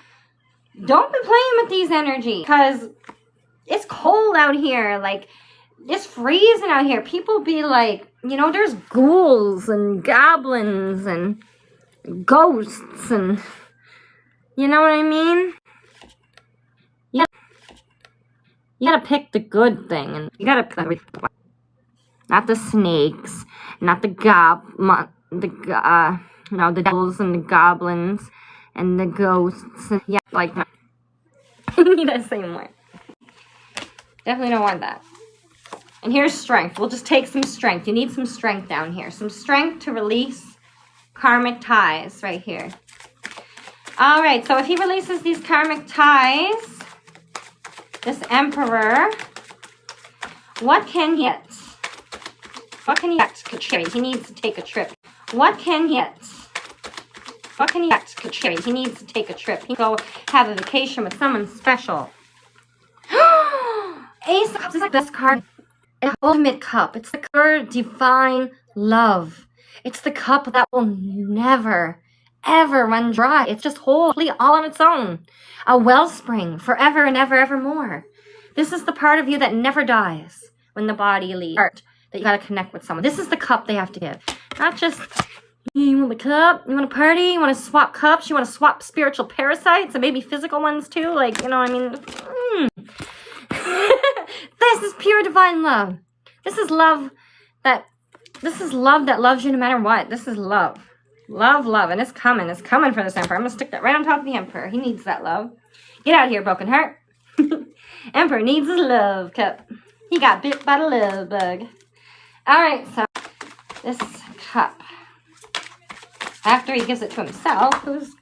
Don't be playing with these energies, because it's cold out here. Like, it's freezing out here. People be like, you know, there's ghouls and goblins and ghosts, and you know what I mean? You gotta pick the good thing, and you gotta pick not the snakes, not the the devils and the goblins and the ghosts. Yeah, like that. You need that same way. Definitely don't want that. And here's strength. We'll just take some strength. You need some strength down here. Some strength to release karmic ties right here. All right, so if he releases these karmic ties, this Emperor, what can he get? What can he get? He needs to take a trip. What can he get? What can he get? He needs to take a trip. He can go have a vacation with someone special. Ace of Cups is like this card. An ultimate cup. It's the card divine love. It's the cup that will never, ever run dry. It's just wholly all on its own. A wellspring forever and ever, evermore. This is the part of you that never dies when the body leaves. That you gotta connect with someone. This is the cup they have to give. Not just, you want the cup, you want to party, you want to swap cups, you want to swap spiritual parasites and maybe physical ones too. Like, you know what I mean? This is pure divine love. This is love that loves you no matter what. This is love. Love. And it's coming for this Emperor. I'm gonna stick that right on top of the Emperor. He needs that love. Get out of here, broken heart. Emperor needs his love cup. He got bit by the love bug. Alright, so this cup. After he gives it to himself, who's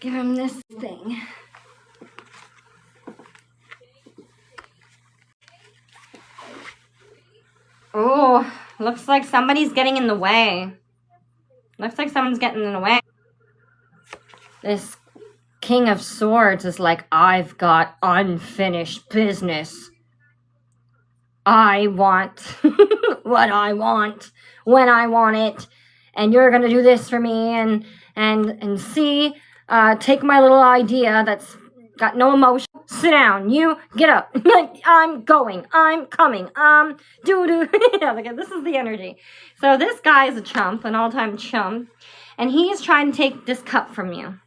give him this thing? Oh, looks like somebody's getting in the way. Looks like someone's getting in the way. This King of Swords is like, I've got unfinished business. I want what I want when I want it, and you're gonna do this for me, and see, take my little idea that's got no emotion. Sit down. You get up. Like, I'm going. I'm coming. Yeah, look, this is the energy. So this guy is a chump, an all-time chump, and he's trying to take this cup from you.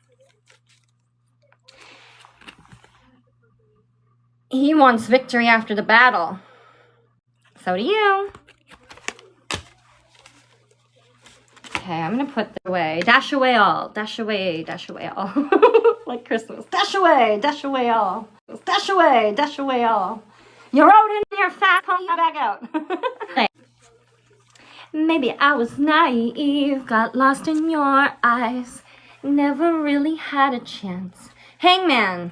He wants victory after the battle. So do you. Okay, I'm gonna put this away. Dash away all. Dash away all. Like Christmas. Dash away all. Dash away all. You rode in your fat pony back out. Maybe I was naive, got lost in your eyes, never really had a chance. Hangman.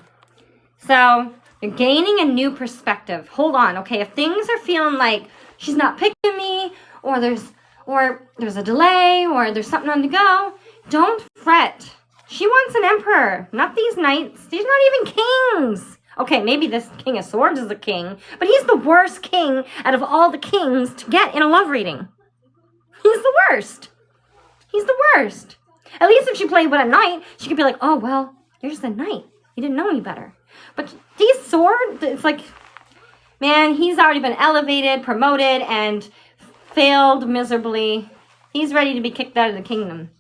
So, You're gaining a new perspective. Hold on, okay? If things are feeling like she's not picking me, or there's a delay, or there's something on the go, don't fret. She wants an emperor, not these knights. These are not even kings. Okay, maybe this King of Swords is a king, but he's the worst king out of all the kings to get in a love reading. He's the worst. He's the worst. At least if she played with a knight, she could be like, oh, well, you're just a knight. You didn't know any better. But these swords, it's like, man, he's already been elevated, promoted, and failed miserably. He's ready to be kicked out of the kingdom.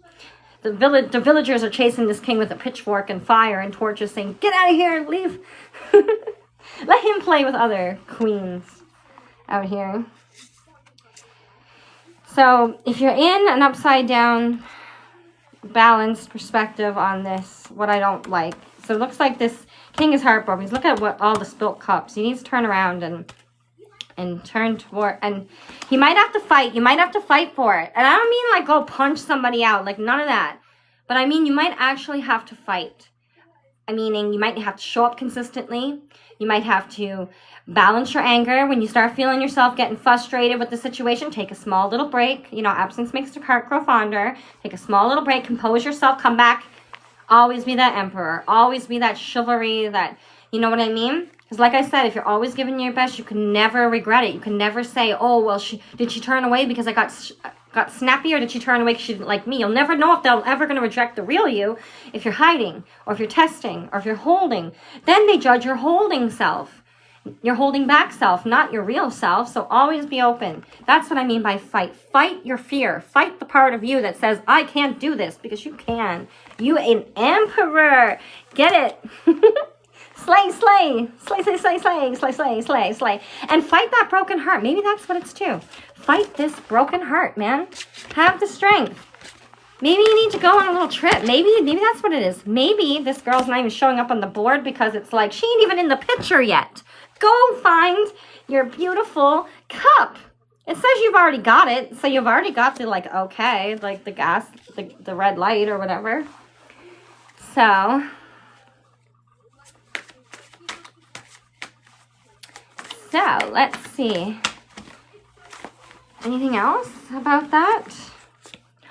The villagers are chasing this king with a pitchfork and fire and torches, saying, get out of here and leave. Let him play with other queens out here. So if you're in an upside down balanced perspective on this, what I don't like. So it looks like this king is heartbroken. He's looking at what all the spilt cups. He needs to turn around and turn toward, and he might have to fight. You might have to fight for it. And I don't mean like go punch somebody out, like none of that. But I mean you might actually have to fight. I meaning you might have to show up consistently. You might have to balance your anger. When you start feeling yourself getting frustrated with the situation, take a small little break. You know, absence makes the heart grow fonder. Take a small little break, compose yourself, come back. Always be that emperor. Always be that chivalry, that, you know what I mean? Because like I said, if you're always giving your best, you can never regret it. You can never say, oh, well, did she turn away because I got snappy, or did she turn away because she didn't like me? You'll never know if they're ever going to reject the real you if you're hiding, or if you're testing, or if you're holding. Then they judge your holding self. Your holding back self, not your real self. So always be open. That's what I mean by fight. Fight your fear. Fight the part of you that says, I can't do this, because you can. You an emperor. Get it? Slay, slay. Slay, slay, slay, slay, slay, slay, slay, slay. And fight that broken heart. Maybe that's what it's too. Fight this broken heart, man. Have the strength. Maybe you need to go on a little trip. Maybe that's what it is. Maybe this girl's not even showing up on the board because it's like she ain't even in the picture yet. Go find your beautiful cup. It says you've already got it. So you've already got the, like, okay, like the gas, the red light or whatever. So let's see. Anything else about that?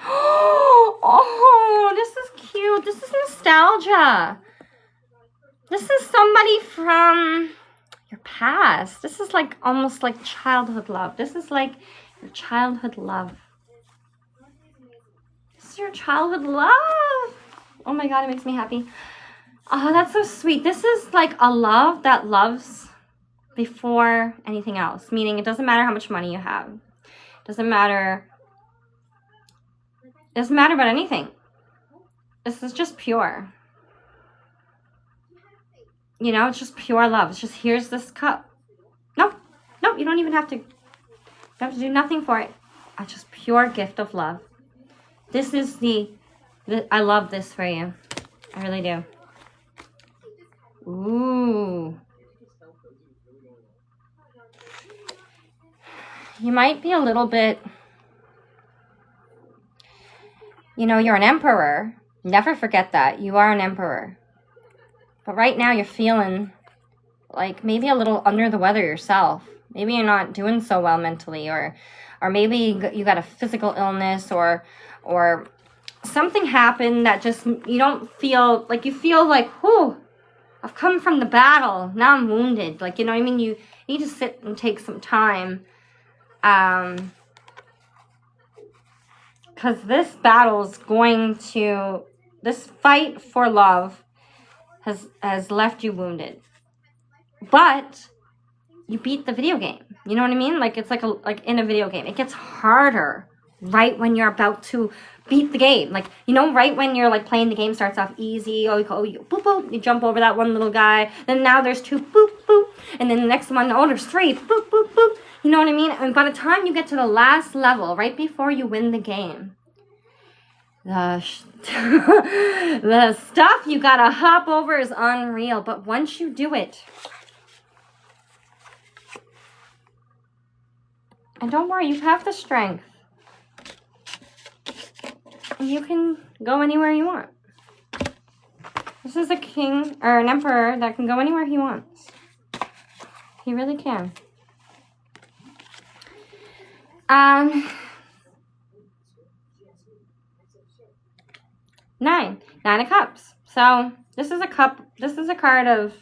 Oh, this is cute. This is nostalgia. This is somebody from your past. This is like almost like childhood love. This is like your childhood love. This is your childhood love. Oh my God, it makes me happy. Oh, that's so sweet. This is like a love that loves before anything else. Meaning it doesn't matter how much money you have. It doesn't matter about anything. This is just pure. You know, it's just pure love. It's just, here's this cup. Nope, you don't even have to, do nothing for it. It's just pure gift of love. This is I love this for you. I really do. Ooh. You might be a little bit, you know, you're an emperor. Never forget that. You are an emperor. But right now you're feeling like maybe a little under the weather yourself. Maybe you're not doing so well mentally, or maybe you got a physical illness, or something happened that just, you don't feel like, you feel like, whew, I've come from the battle. Now I'm wounded. Like, you know what I mean? You need to sit and take some time. Because this battle is this fight for love has left you wounded. But you beat the video game. You know what I mean? Like, it's like in a video game. It gets harder right when you're about to beat the game. Like, you know, right when you're like playing the game starts off easy. You boop, boop. You jump over that one little guy. Then now there's 2, boop, boop. And then the next one, oh, there's 3, boop, boop, boop. You know what I mean? And by the time you get to the last level, right before you win the game, the stuff you gotta hop over is unreal. But once you do it, and don't worry, you have the strength. And you can go anywhere you want. This is a king or an emperor that can go anywhere he wants. He really can. 9 of Cups. So this is a card of,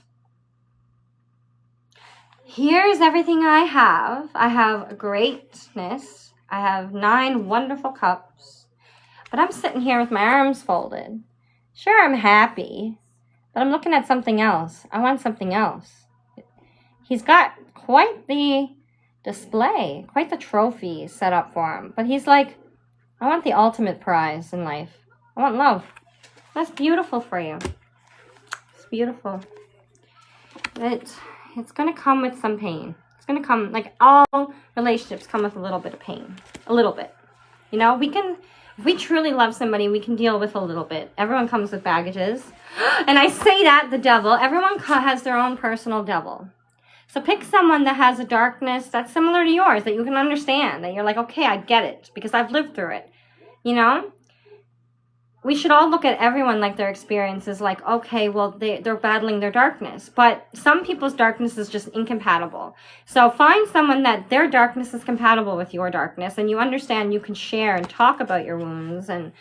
here's everything I have. I have greatness. I have 9 wonderful cups. But I'm sitting here with my arms folded. Sure, I'm happy, but I'm looking at something else. I want something else. He's got quite the display, quite the trophy set up for him. But he's like, I want the ultimate prize in life. I want love. That's beautiful for you. It's beautiful. It's going to come with some pain. It's going to come, like all relationships come with a little bit of pain. A little bit. You know, if we truly love somebody, we can deal with a little bit. Everyone comes with baggages. And I say that, the devil. Everyone has their own personal devil. So pick someone that has a darkness that's similar to yours, that you can understand, that you're like, okay, I get it, because I've lived through it. You know? We should all look at everyone like their experience is like, okay, well, they're battling their darkness. But some people's darkness is just incompatible. So find someone that their darkness is compatible with your darkness, and you understand you can share and talk about your wounds, and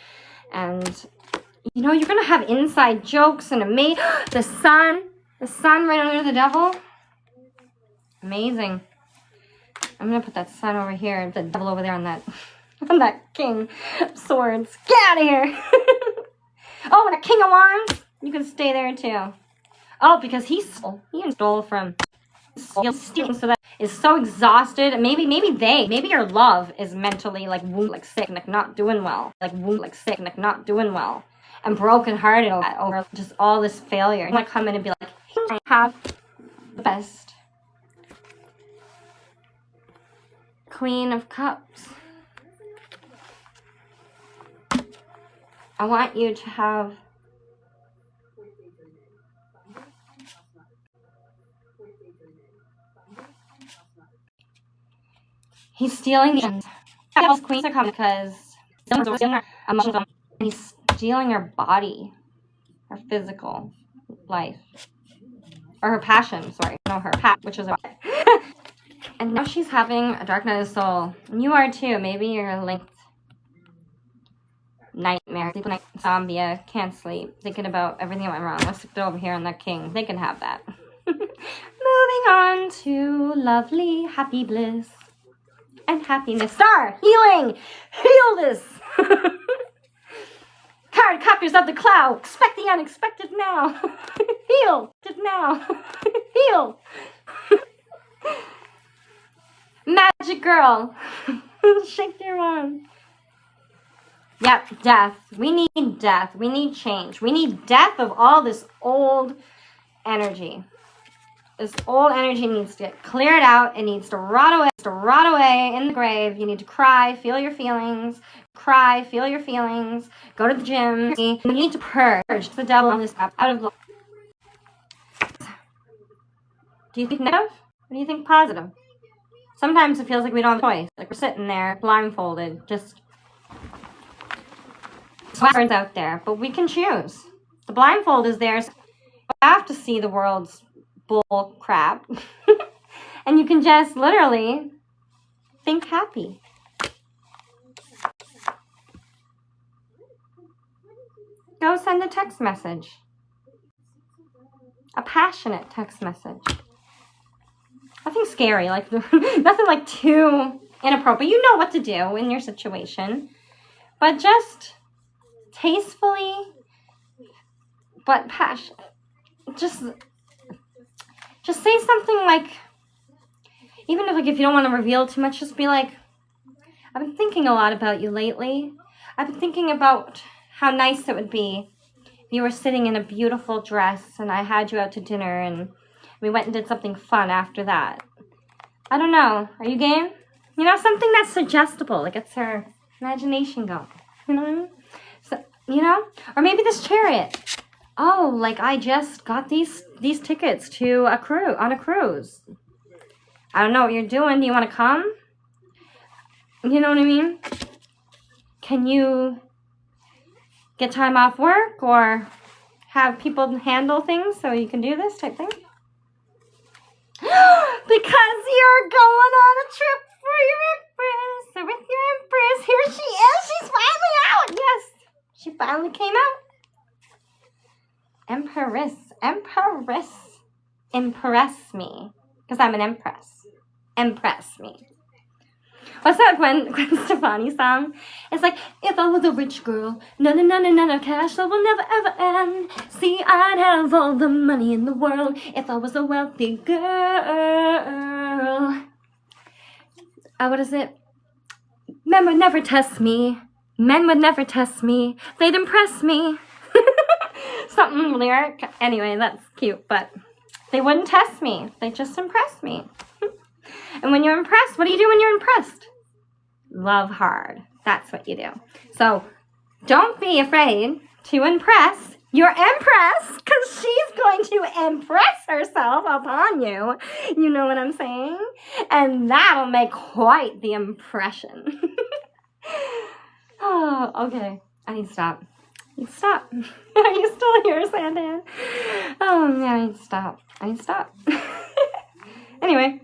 you know, you're going to have inside jokes and the sun right under the devil. Amazing. I'm going to put that sun over here, the devil over there on that king of swords. Get out of here. Oh, and a king of wands. You can stay there too. Oh, because he stole from, he'll steal, so that is so exhausted. Maybe your love is mentally like sick, like not doing well. Not doing well. And brokenhearted over just all this failure. You want to come in and be like, hey, I have the best. Queen of Cups. I want you to have he's stealing the queens are coming because someone's stealing her emotions, and he's stealing her body, her physical life, or her passion, which is a and now she's having a dark night of soul. And you are too. Maybe you're linked. Nightmare, sleep night, insomnia, can't sleep, thinking about everything that went wrong. Let's stick it over here on that king. They can have that. Moving on to lovely, happy bliss and happiness. Star, healing, heal this. Card captors of the cloud. Expect the unexpected now. Heal it now. Heal. Magic girl. Shake your wand. Yep, death. We need death. We need change. We need death of all this old energy. This old energy needs to get cleared out. It needs to rot away in the grave. You need to cry, feel your feelings. Cry, feel your feelings. Go to the gym. You need to purge the devil on this out of life. Do you think negative? Or do you think positive? Sometimes it feels like we don't have a choice. Like we're sitting there, blindfolded, just sweaters out there. But we can choose. The blindfold is there, so you have to see the world's bull crap. And you can just literally think happy. Go send a text message. A passionate text message. Nothing scary, like nothing like too inappropriate. You know what to do in your situation. But just tastefully, but passionate. Just say something like, even if you don't want to reveal too much, just be like, I've been thinking a lot about you lately. I've been thinking about how nice it would be if you were sitting in a beautiful dress and I had you out to dinner and we went and did something fun after that. I don't know. Are you game? You know, something that's suggestible. Like gets her imagination going. You know what I mean? So, you know? Or maybe this chariot. Oh, like I just got these tickets to on a cruise. I don't know what you're doing. Do you want to come? You know what I mean? Can you get time off work or have people handle things so you can do this type thing? Because you're going on a trip for your empress. So with your empress, here she is. She's finally out. Yes, she finally came out. Empress. Impress me. Because I'm an empress. Impress me. What's that Gwen Stefani song? It's like, if I was a rich girl, no cash that will never ever end. See, I'd have all the money in the world if I was a wealthy girl. What is it? Men would never test me. Men would never test me. They'd impress me. Something lyric. Anyway, that's cute, but they wouldn't test me. They just impress me. And when you're impressed, what do you do when you're impressed? Love hard. That's what you do. So don't be afraid to impress your empress, because she's going to impress herself upon you. You know what I'm saying? And that'll make quite the impression. Oh, okay. I need to stop. Stop. Are you still here, Santan? Oh, man, I need to stop. Anyway,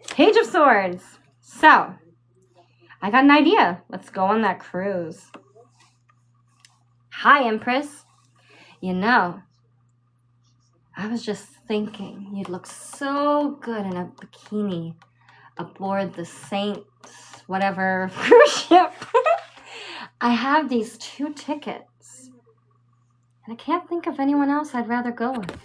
Page of Swords. So, I got an idea. Let's go on that cruise. Hi, Empress. You know, I was just thinking you'd look so good in a bikini aboard the Saint whatever cruise ship. I have these 2 tickets, and I can't think of anyone else I'd rather go with.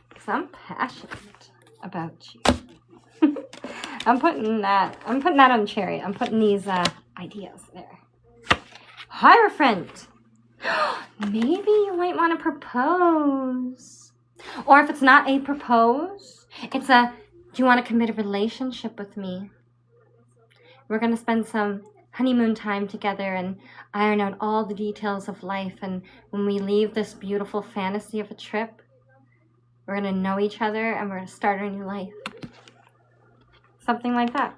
Because I'm passionate about you. I'm putting that on cherry. I'm putting these ideas there. Hierophant. Maybe you might want to propose. Or if it's not a propose, it's a, do you want to commit a relationship with me? We're going to spend some honeymoon time together and iron out all the details of life. And when we leave this beautiful fantasy of a trip, we're going to know each other and we're going to start our new life. Something like that.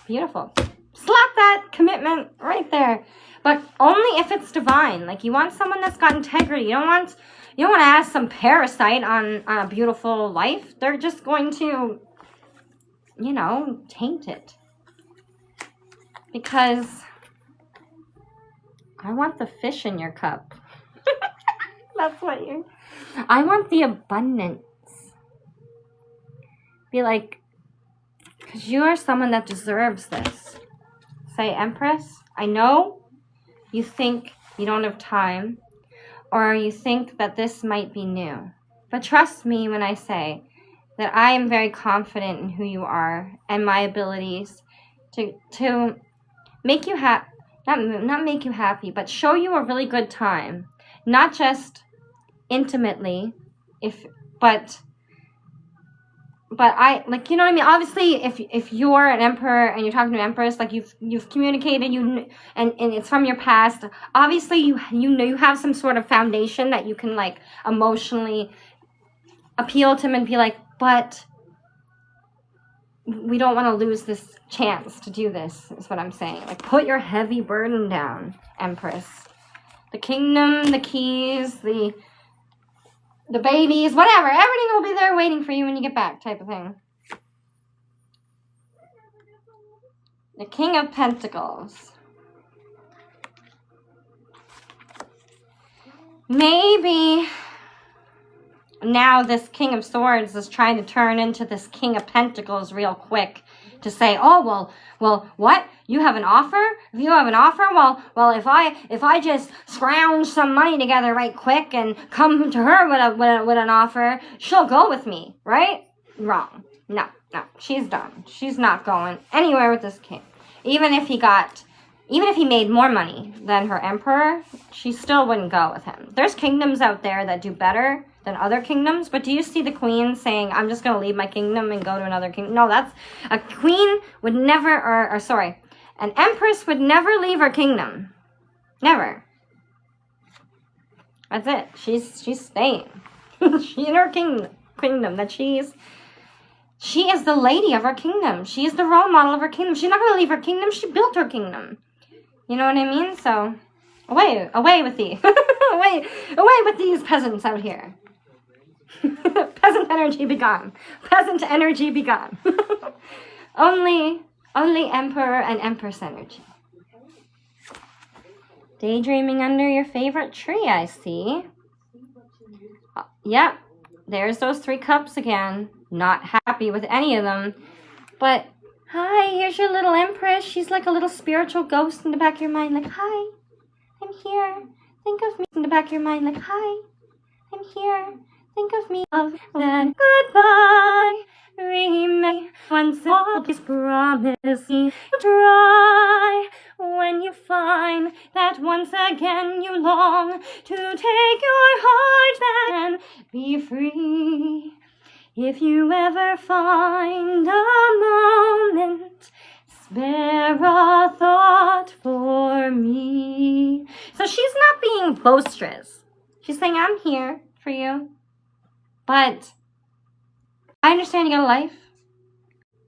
Beautiful. Slap that commitment right there. But only if it's divine. Like, you want someone that's got integrity. You don't want to ask some parasite on a beautiful life. They're just going to, taint it. Because I want the fish in your cup. That's what I want the abundance. Be like, because you are someone that deserves this. Say, Empress, I know you think you don't have time, or you think that this might be new. But trust me when I say that I am very confident in who you are and my abilities to make you happy, not make you happy, but show you a really good time. Not just intimately, but I, like, you know what I mean? Obviously, if you're an emperor and you're talking to an empress, like you've communicated, and it's from your past. Obviously, you know you have some sort of foundation that you can, like, emotionally appeal to him and be like, but we don't want to lose this chance to do this, is what I'm saying. Like, put your heavy burden down, Empress. The kingdom, the keys, the babies, whatever. Everything will be there waiting for you when you get back, type of thing. The King of Pentacles. Maybe now this King of Swords is trying to turn into this King of Pentacles real quick to say, oh, well, what? You have an offer? If you have an offer, well, if I just scrounge some money together right quick and come to her with an offer, she'll go with me, right? Wrong. No, she's done. She's not going anywhere with this king. Even if he made more money than her emperor, she still wouldn't go with him. There's kingdoms out there that do better than other kingdoms, but do you see the queen saying, I'm just going to leave my kingdom and go to another kingdom? No, that's, a queen would never, an empress would never leave her kingdom. Never. That's it. She's staying. She in her kingdom that she is the lady of her kingdom. She is the role model of her kingdom. She's not going to leave her kingdom. She built her kingdom. You know what I mean? So, away with these. away with these peasants out here. Peasant energy be gone. Peasant energy be gone. only emperor and empress energy. Daydreaming under your favorite tree, I see. Yep, there's those 3 cups again. Not happy with any of them. But, hi, here's your little empress. She's like a little spiritual ghost in the back of your mind. Like, hi, I'm here. Think of me in the back of your mind. Like, hi, I'm here. Think of me. Love, then goodbye. Remain once all these promises dry. When you find that once again you long to take your heart and be free. If you ever find a moment, spare a thought for me. So she's not being boisterous. She's saying, I'm here for you. But I understand you got a life.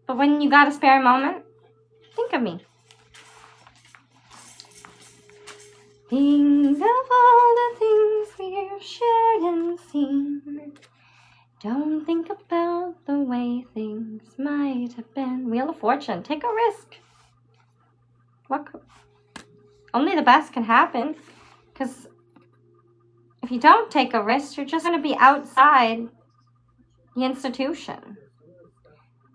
But when you got a spare moment, think of me. Think of all the things we've shared and seen. Don't think about the way things might have been. Wheel of Fortune. Take a risk. Only the best can happen. Because if you don't take a risk, you're just going to be outside the institution.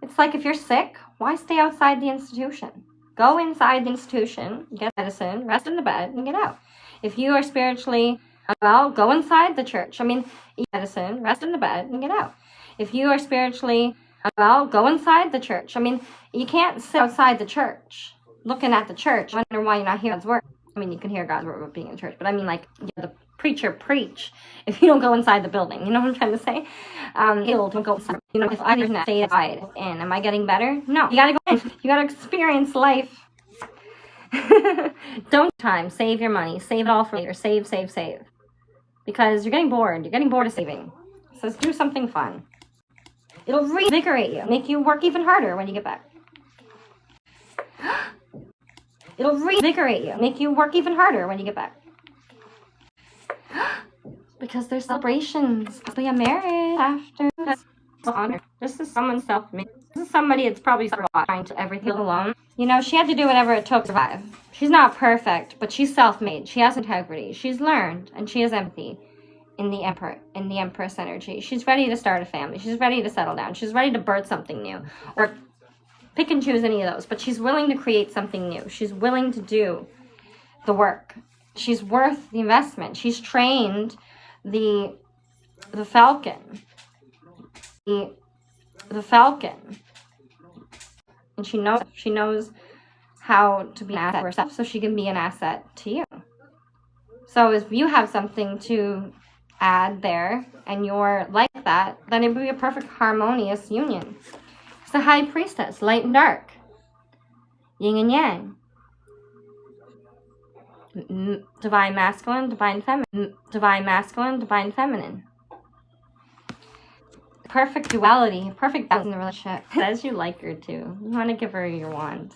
It's like if you're sick, why stay outside the institution? Go inside the institution, get medicine, rest in the bed, and get out. If you are spiritually well, go inside the church. Eat medicine, rest in the bed, and get out. If you are spiritually well, go inside the church. You can't sit outside the church, looking at the church, wondering why you're not hearing God's word. You can hear God's word being in church, but the preacher preach if you don't go inside the building. You know what I'm trying to say? Don't go inside. If I didn't stay inside, and am I getting better? No. You gotta go in. You gotta experience life. Don't save your money. Save it all for later. Save. Because you're getting bored. You're getting bored of saving. So let's do something fun. It'll reinvigorate you. Make you work even harder when you get back. It'll reinvigorate you. Make you work even harder when you get back. Because there's celebrations. They get married after. Honor. This is someone's self-made. This is somebody that's probably trying to everything alone. She had to do whatever it took to survive. She's not perfect, but she's self-made. She has integrity. She's learned, and she has empathy in the Empress energy. She's ready to start a family. She's ready to settle down. She's ready to birth something new. Or pick and choose any of those. But she's willing to create something new. She's willing to do the work. She's worth the investment. She's trained the falcon. The falcon. And she knows how to be an asset for herself so she can be an asset to you. So if you have something to add there and you're like that, then it would be a perfect harmonious union. It's the high priestess, light and dark, yin and yang, divine masculine, divine feminine, divine masculine, divine feminine. Perfect duality, perfect balance in the relationship. Says you like her too. You want to give her your wand.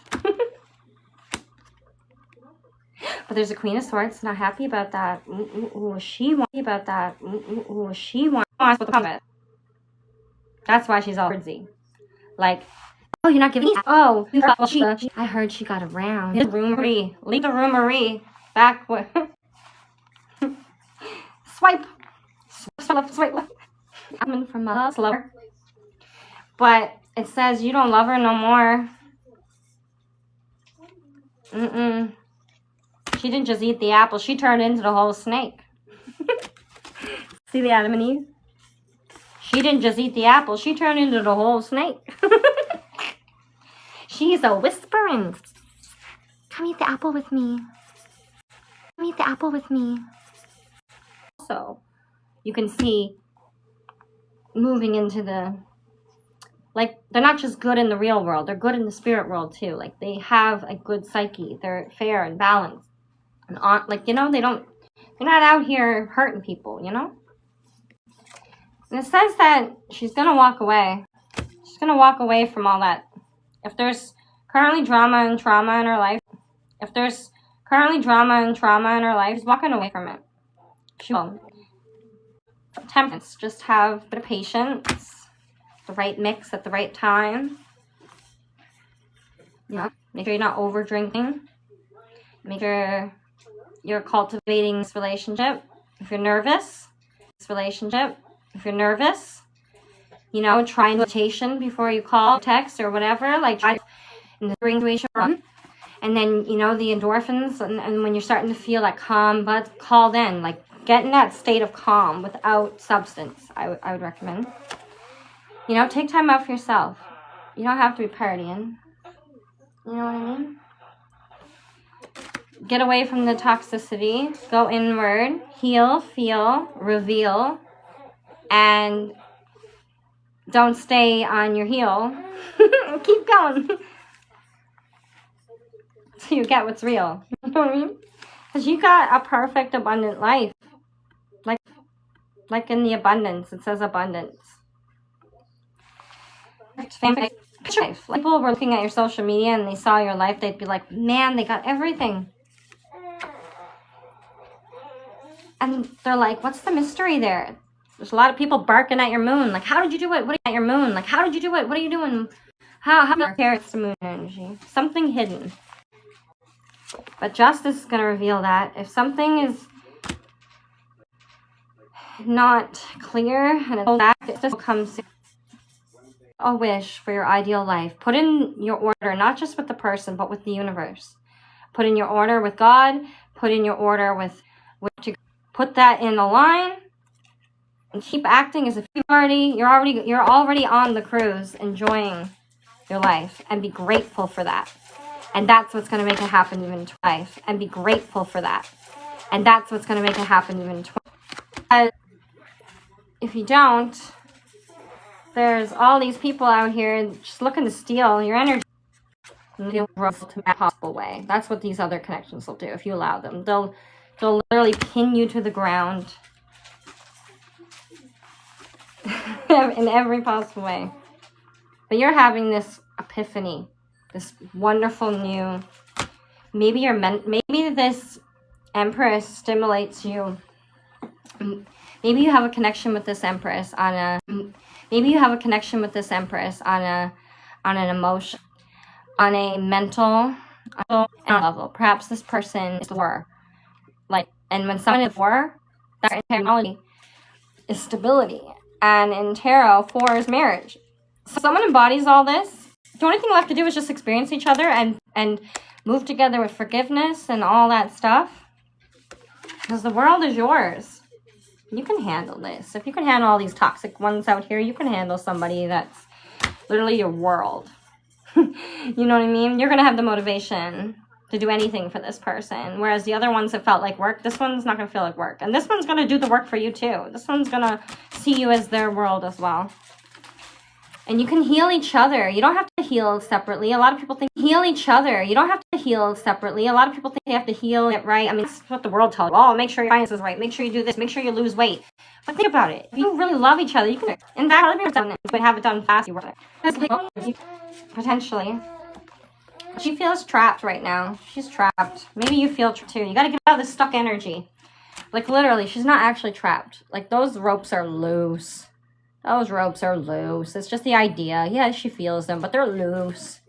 But there's a Queen of Swords not happy about that. She wants about that. She wants what to come with. That's why she's all crazy. Like, oh, you're not giving me. Oh, I heard she got around. Leave the room, Marie. Leave the room, Marie. Back with. Swipe left. Coming from a slower. But it says you don't love her no more. She didn't just eat the apple. She turned into the whole snake. See the Adam and Eve? She didn't just eat the apple. She turned into the whole snake. She's a whispering. Come eat the apple with me. Come eat the apple with me. So, you can see moving into the, like, they're not just good in the real world, they're good in the spirit world too. Like, they have a good psyche, they're fair and balanced, and they're not out here hurting people, And it says that she's gonna walk away. She's gonna walk away from all that. If there's currently drama and trauma in her life, she's walking away from it. She will. Temperance, just have a bit of patience, the right mix at the right time. Yeah, make sure you're not over drinking. Make sure you're cultivating this relationship. If you're nervous, you know, try meditation before you call, text, or whatever. Like, try in the situation, and then, you know, the endorphins, and when you're starting to feel that calm, but called in, like, get in that state of calm without substance, I would recommend. You know, take time out for yourself. You don't have to be partying. You know what I mean? Get away from the toxicity. Go inward. Heal, feel, reveal. And don't stay on your heel. Keep going. So you get what's real. You know what I mean? Because you got a perfect, abundant life. Like in the abundance. It says abundance. People were looking at your social media and they saw your life, they'd be like, man, they got everything. And they're like, what's the mystery there? There's a lot of people barking at your moon. Like, how did you do it? What at your moon? Like, how did you do it? What are you doing? How do you care? It's the moon energy. Something hidden. But justice is going to reveal that. If something is not clear and it's back, it just comes a wish for your ideal life. Put in your order, not just with the person, but with the universe. Put in your order with God. Put in your order with to put that in a line and keep acting as if you're already on the cruise, enjoying your life, and be grateful for that. And that's what's going to make it happen even twice. And be grateful for that. And that's what's going to make it happen even twice. If you don't, there's all these people out here just looking to steal your energy in the most possible way. That's what these other connections will do if you allow them. They'll literally pin you to the ground in every possible way. But you're having this epiphany, this wonderful new. Maybe this Empress stimulates you. Maybe you have a connection with this Empress on a. Maybe you have a connection with this Empress on an emotion, on a mental level. Perhaps this person is 4. Like, and when someone is 4, that terminology is stability. And in tarot, 4 is marriage. So someone embodies all this. The only thing left to do is just experience each other and move together with forgiveness and all that stuff. Because the world is yours. You can handle this. If you can handle all these toxic ones out here, you can handle somebody that's literally your world. You know what I mean? You're going to have the motivation to do anything for this person. Whereas the other ones that felt like work, this one's not going to feel like work. And this one's going to do the work for you too. This one's going to see you as their world as well. And you can heal each other. You don't have to heal separately. A lot of people think heal each other. You don't have to heal separately. A lot of people think they have to heal it right. I mean, that's what the world tells you. Oh, make sure your finances is right. Make sure you do this. Make sure you lose weight. But think about it. If you really love each other, you can. In fact, other people don't, but have it done fast. You work it. Potentially. She feels trapped right now. She's trapped. Maybe you feel trapped too. You got to get out of this stuck energy. Like, literally, she's not actually trapped. Like, those ropes are loose. Those ropes are loose. It's just the idea. Yeah, she feels them, but they're loose.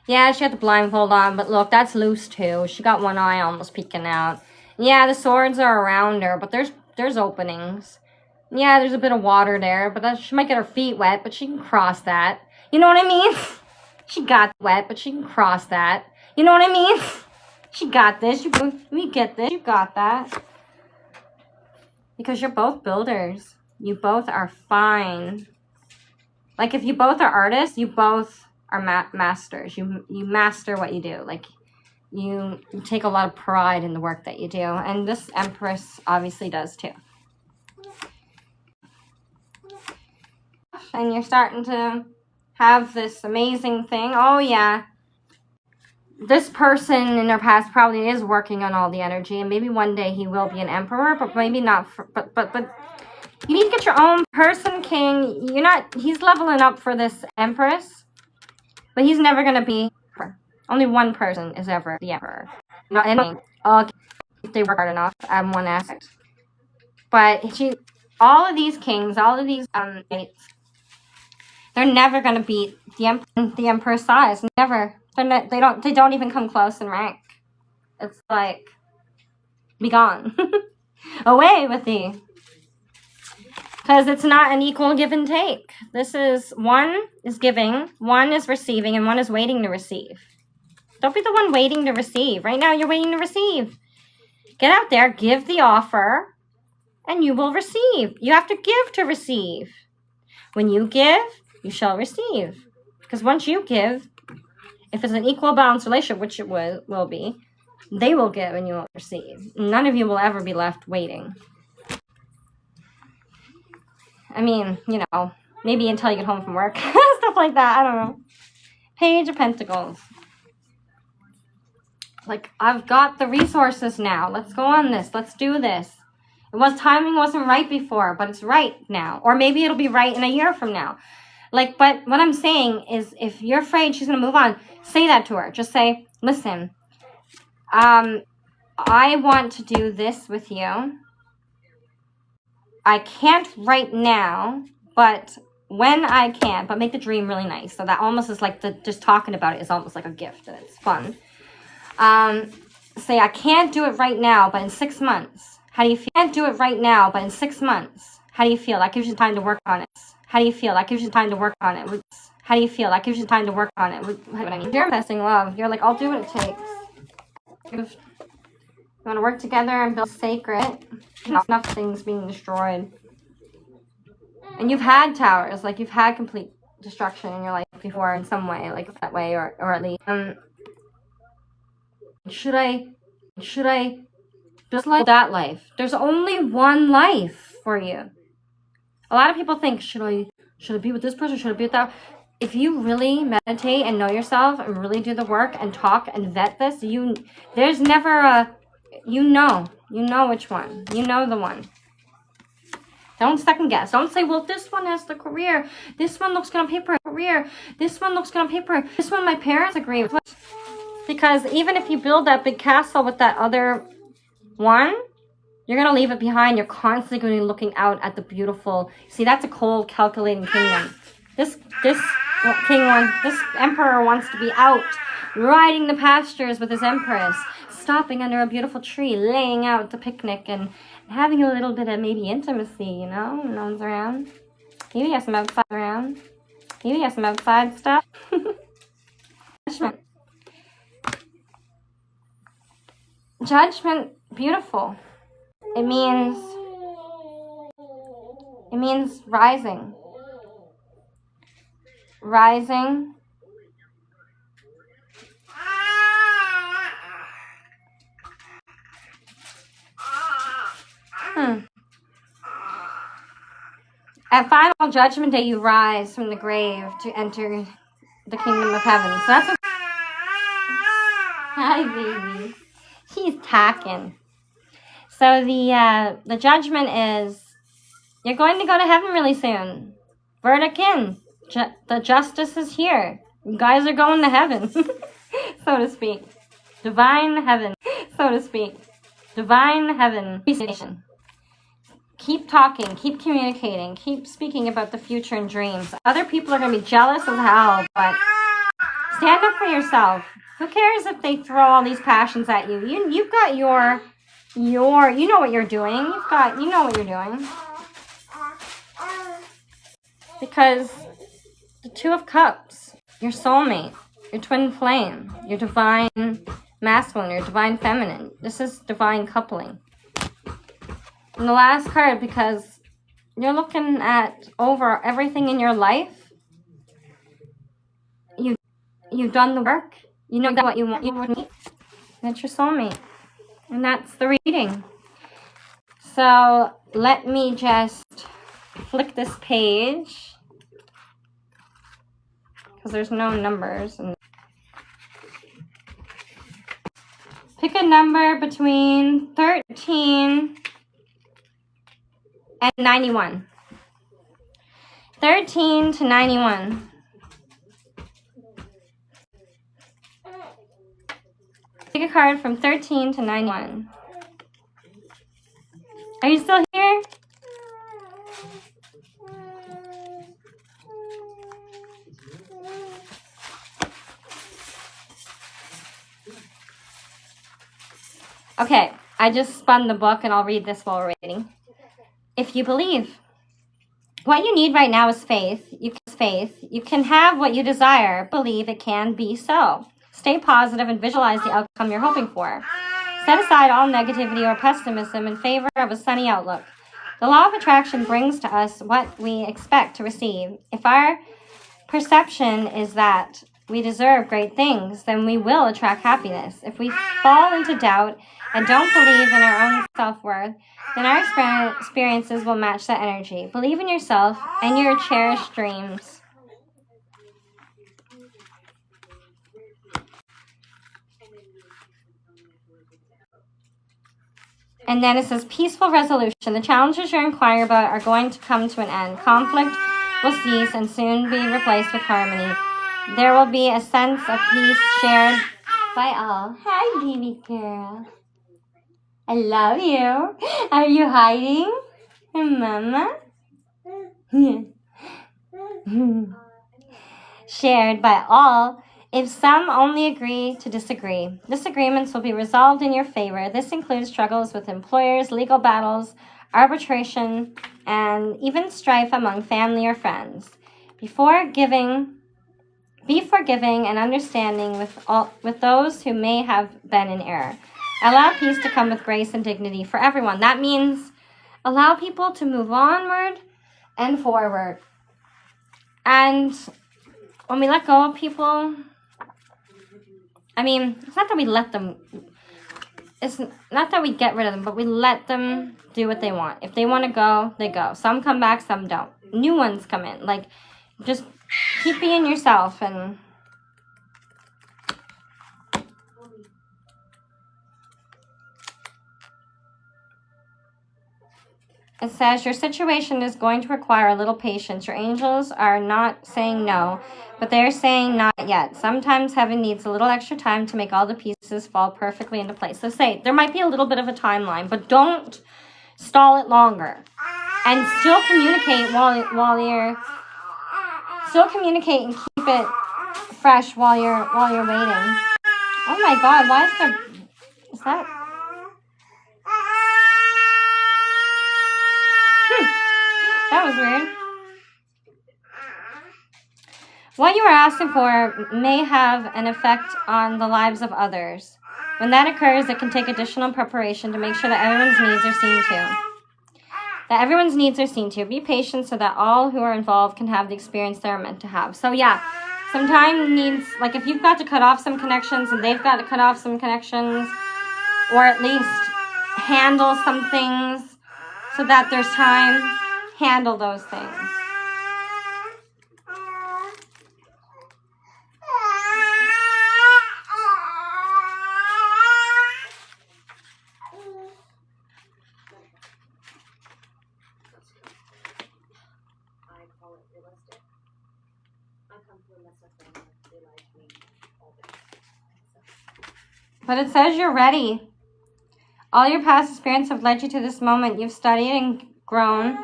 Yeah, she had the blindfold on, but look, that's loose too. She got one eye almost peeking out. Yeah, the swords are around her, but there's openings. Yeah, there's a bit of water there, but she might get her feet wet, but she can cross that. You know what I mean? She got wet, but she can cross that. You know what I mean? She got this. We get this. You got that. Because you're both builders. You both are fine. Like, if you both are artists, you both are masters. You master what you do. Like, you take a lot of pride in the work that you do. And this Empress obviously does too. And you're starting to have this amazing thing. Oh, yeah. This person in their past probably is working on all the energy. And maybe one day he will be an emperor, but maybe not. But you need to get your own person, King. He's leveling up for this Empress. But he's never going to be. Only one person is ever the emperor. Not anything. If they work hard enough on one aspect. But all of these kings, all of these knights, they're never going to beat the Emperor's size. Never. They don't even come close in rank. It's like, be gone. Away with thee. Because it's not an equal give and take. This is, one is giving, one is receiving, and one is waiting to receive. Don't be the one waiting to receive. Right now, you're waiting to receive. Get out there, give the offer, and you will receive. You have to give to receive. When you give, you shall receive. Because once you give, if it's an equal balanced relationship, which it will be, they will give and you will receive. None of you will ever be left waiting. I mean, you know, maybe until you get home from work. Stuff like that. I don't know. Page of Pentacles. Like, I've got the resources now. Let's go on this. Let's do this. Timing wasn't right before, but it's right now. Or maybe it'll be right in a year from now. Like, but what I'm saying is, if you're afraid she's going to move on, say that to her. Just say, listen, I want to do this with you. I can't right now, but when I can, but make the dream really nice. So that almost is like just talking about it is almost like a gift and it's fun. Say, I can't do it right now, but in 6 months. How do you feel? I can't do it right now, but in 6 months. How do you feel? That gives you time to work on it. How do you feel? That gives you time to work on it. How do you feel? That gives you time to work on it. What I mean, you're manifesting love. You're like, I'll do what it takes. You want to work together and build sacred. Enough things being destroyed. And you've had towers. Like, you've had complete destruction in your life before in some way. Like, that way, or at least. Should I just like that life? There's only one life for you. A lot of people think, should I be with this person? Should I be with that? If you really meditate and know yourself and really do the work and talk and vet this, there's never a, you know which one. You know the one. Don't second guess. Don't say, well, this one has the career. This one looks good on paper. Career. This one looks good on paper. This one my parents agree with. Because even if you build that big castle with that other one, you're going to leave it behind. You're constantly going to be looking out at the beautiful. See, that's a cold, calculating kingdom. This emperor wants to be out, riding the pastures with his empress, stopping under a beautiful tree, laying out the picnic, and having a little bit of maybe intimacy, you know? No one's around. Maybe you have some outside around. Maybe you have some outside stuff. Judgment. Judgment, beautiful. It means rising. Rising. At final judgment day, you rise from the grave to enter the kingdom of heaven. So that's what... Hi, baby. She's tacking. So the judgment is, you're going to go to heaven really soon. Verdict in. The justice is here. You guys are going to heaven, so to speak. Divine heaven, so to speak. Divine heaven. Keep talking, keep communicating, keep speaking about the future and dreams. Other people are going to be jealous as hell, but stand up for yourself. Who cares if they throw all these passions at you? You've got your, you know what you're doing. You know what you're doing. Because the Two of Cups, your soulmate, your twin flame, your divine masculine, your divine feminine. This is divine coupling. And the last card, because you're looking at over everything in your life. You've done the work. You know what you want. You would need. That's your soulmate. And that's the reading. So let me just flick this page. Because there's no numbers. Pick a number between 13 and 91. 13 to 91. Pick a card from 13 to 91. Are you still here? Okay, I just spun the book and I'll read this while we're waiting. If you believe, what you need right now is faith. You can have what you desire. Believe it can be so. Stay positive and visualize the outcome you're hoping for. Set aside all negativity or pessimism in favor of a sunny outlook. The law of attraction brings to us what we expect to receive. If our perception is that we deserve great things, then we will attract happiness. If we fall into doubt and don't believe in our own self-worth, then our experiences will match that energy. Believe in yourself and your cherished dreams. And then it says, peaceful resolution. The challenges you're inquiring about are going to come to an end. Conflict will cease and soon be replaced with harmony. There will be a sense of peace shared by all. Hi, baby girl. I love you. Are you hiding? Mama? Shared by all. If some only agree to disagree, disagreements will be resolved in your favor. This includes struggles with employers, legal battles, arbitration, and even strife among family or friends. Be forgiving and understanding with those who may have been in error. Allow peace to come with grace and dignity for everyone. That means allow people to move onward and forward. And when we let go of people, it's not that we let them, it's not that we get rid of them, but we let them do what they want. If they want to go, they go. Some come back, some don't. New ones come in. Just keep being yourself. And it says, your situation is going to require a little patience. Your angels are not saying no, but they're saying not yet. Sometimes heaven needs a little extra time to make all the pieces fall perfectly into place. So there might be a little bit of a timeline, but don't stall it longer. And still communicate while you're still communicate and keep it fresh while you're waiting. Oh my God, why is that? That was weird. What you are asking for may have an effect on the lives of others. When that occurs, it can take additional preparation to make sure that everyone's needs are seen to. Be patient so that all who are involved can have the experience they're meant to have. So yeah, sometimes needs, if you've got to cut off some connections and they've got to cut off some connections, or at least handle some things so that there's time. Handle those things. But it says you're ready. All your past experience have led you to this moment. You've studied and grown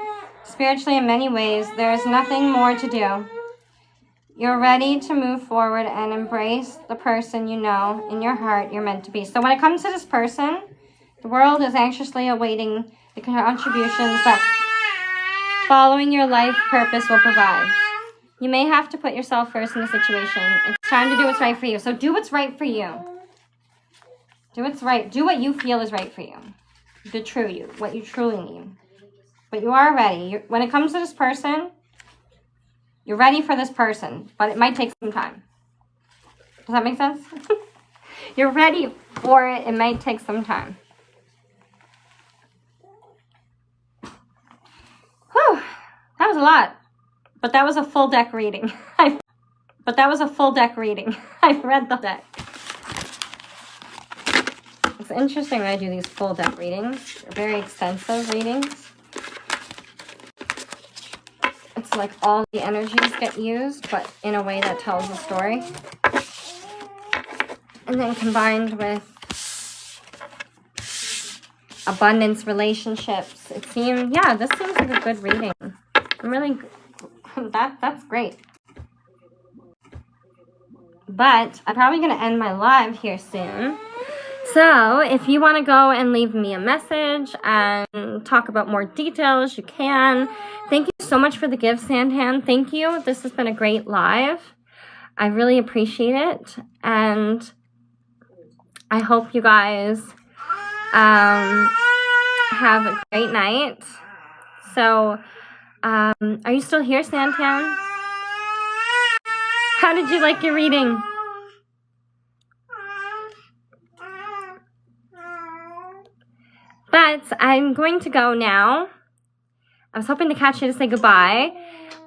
spiritually in many ways. There is nothing more to do. You're ready to move forward and embrace the person you know in your heart you're meant to be. So when it comes to this person, the world is anxiously awaiting the contributions that following your life purpose will provide. You may have to put yourself first in the situation. It's time to do what's right for you. So do what's right for you. Do what's right. Do what you feel is right for you. The true you. What you truly need. But you are ready. When it comes to this person, you're ready for this person. But it might take some time. Does that make sense? You're ready for it. It might take some time. Whew. That was a lot. But that was a full deck reading. I've read the deck. It's interesting when I do these full deck readings. They're very extensive readings. It's like all the energies get used, but in a way that tells a story. And then combined with abundance, relationships. It seems, yeah, this seems like a good reading. I'm really, that's great. But I'm probably going to end my live here soon. So if you want to go and leave me a message and talk about more details, you can. Thank you so much for the gift, Santan. Thank you. This has been a great live. I really appreciate it. And I hope you guys have a great night. So, are you still here, Santan? How did you like your reading? But I'm going to go now. I was hoping to catch you to say goodbye.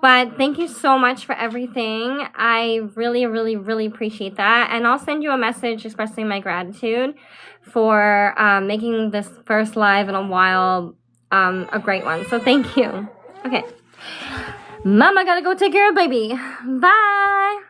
But thank you so much for everything. I really, really, really appreciate that. And I'll send you a message expressing my gratitude for making this first live in a while a great one. So thank you. Okay. Mama gotta go take care of baby. Bye.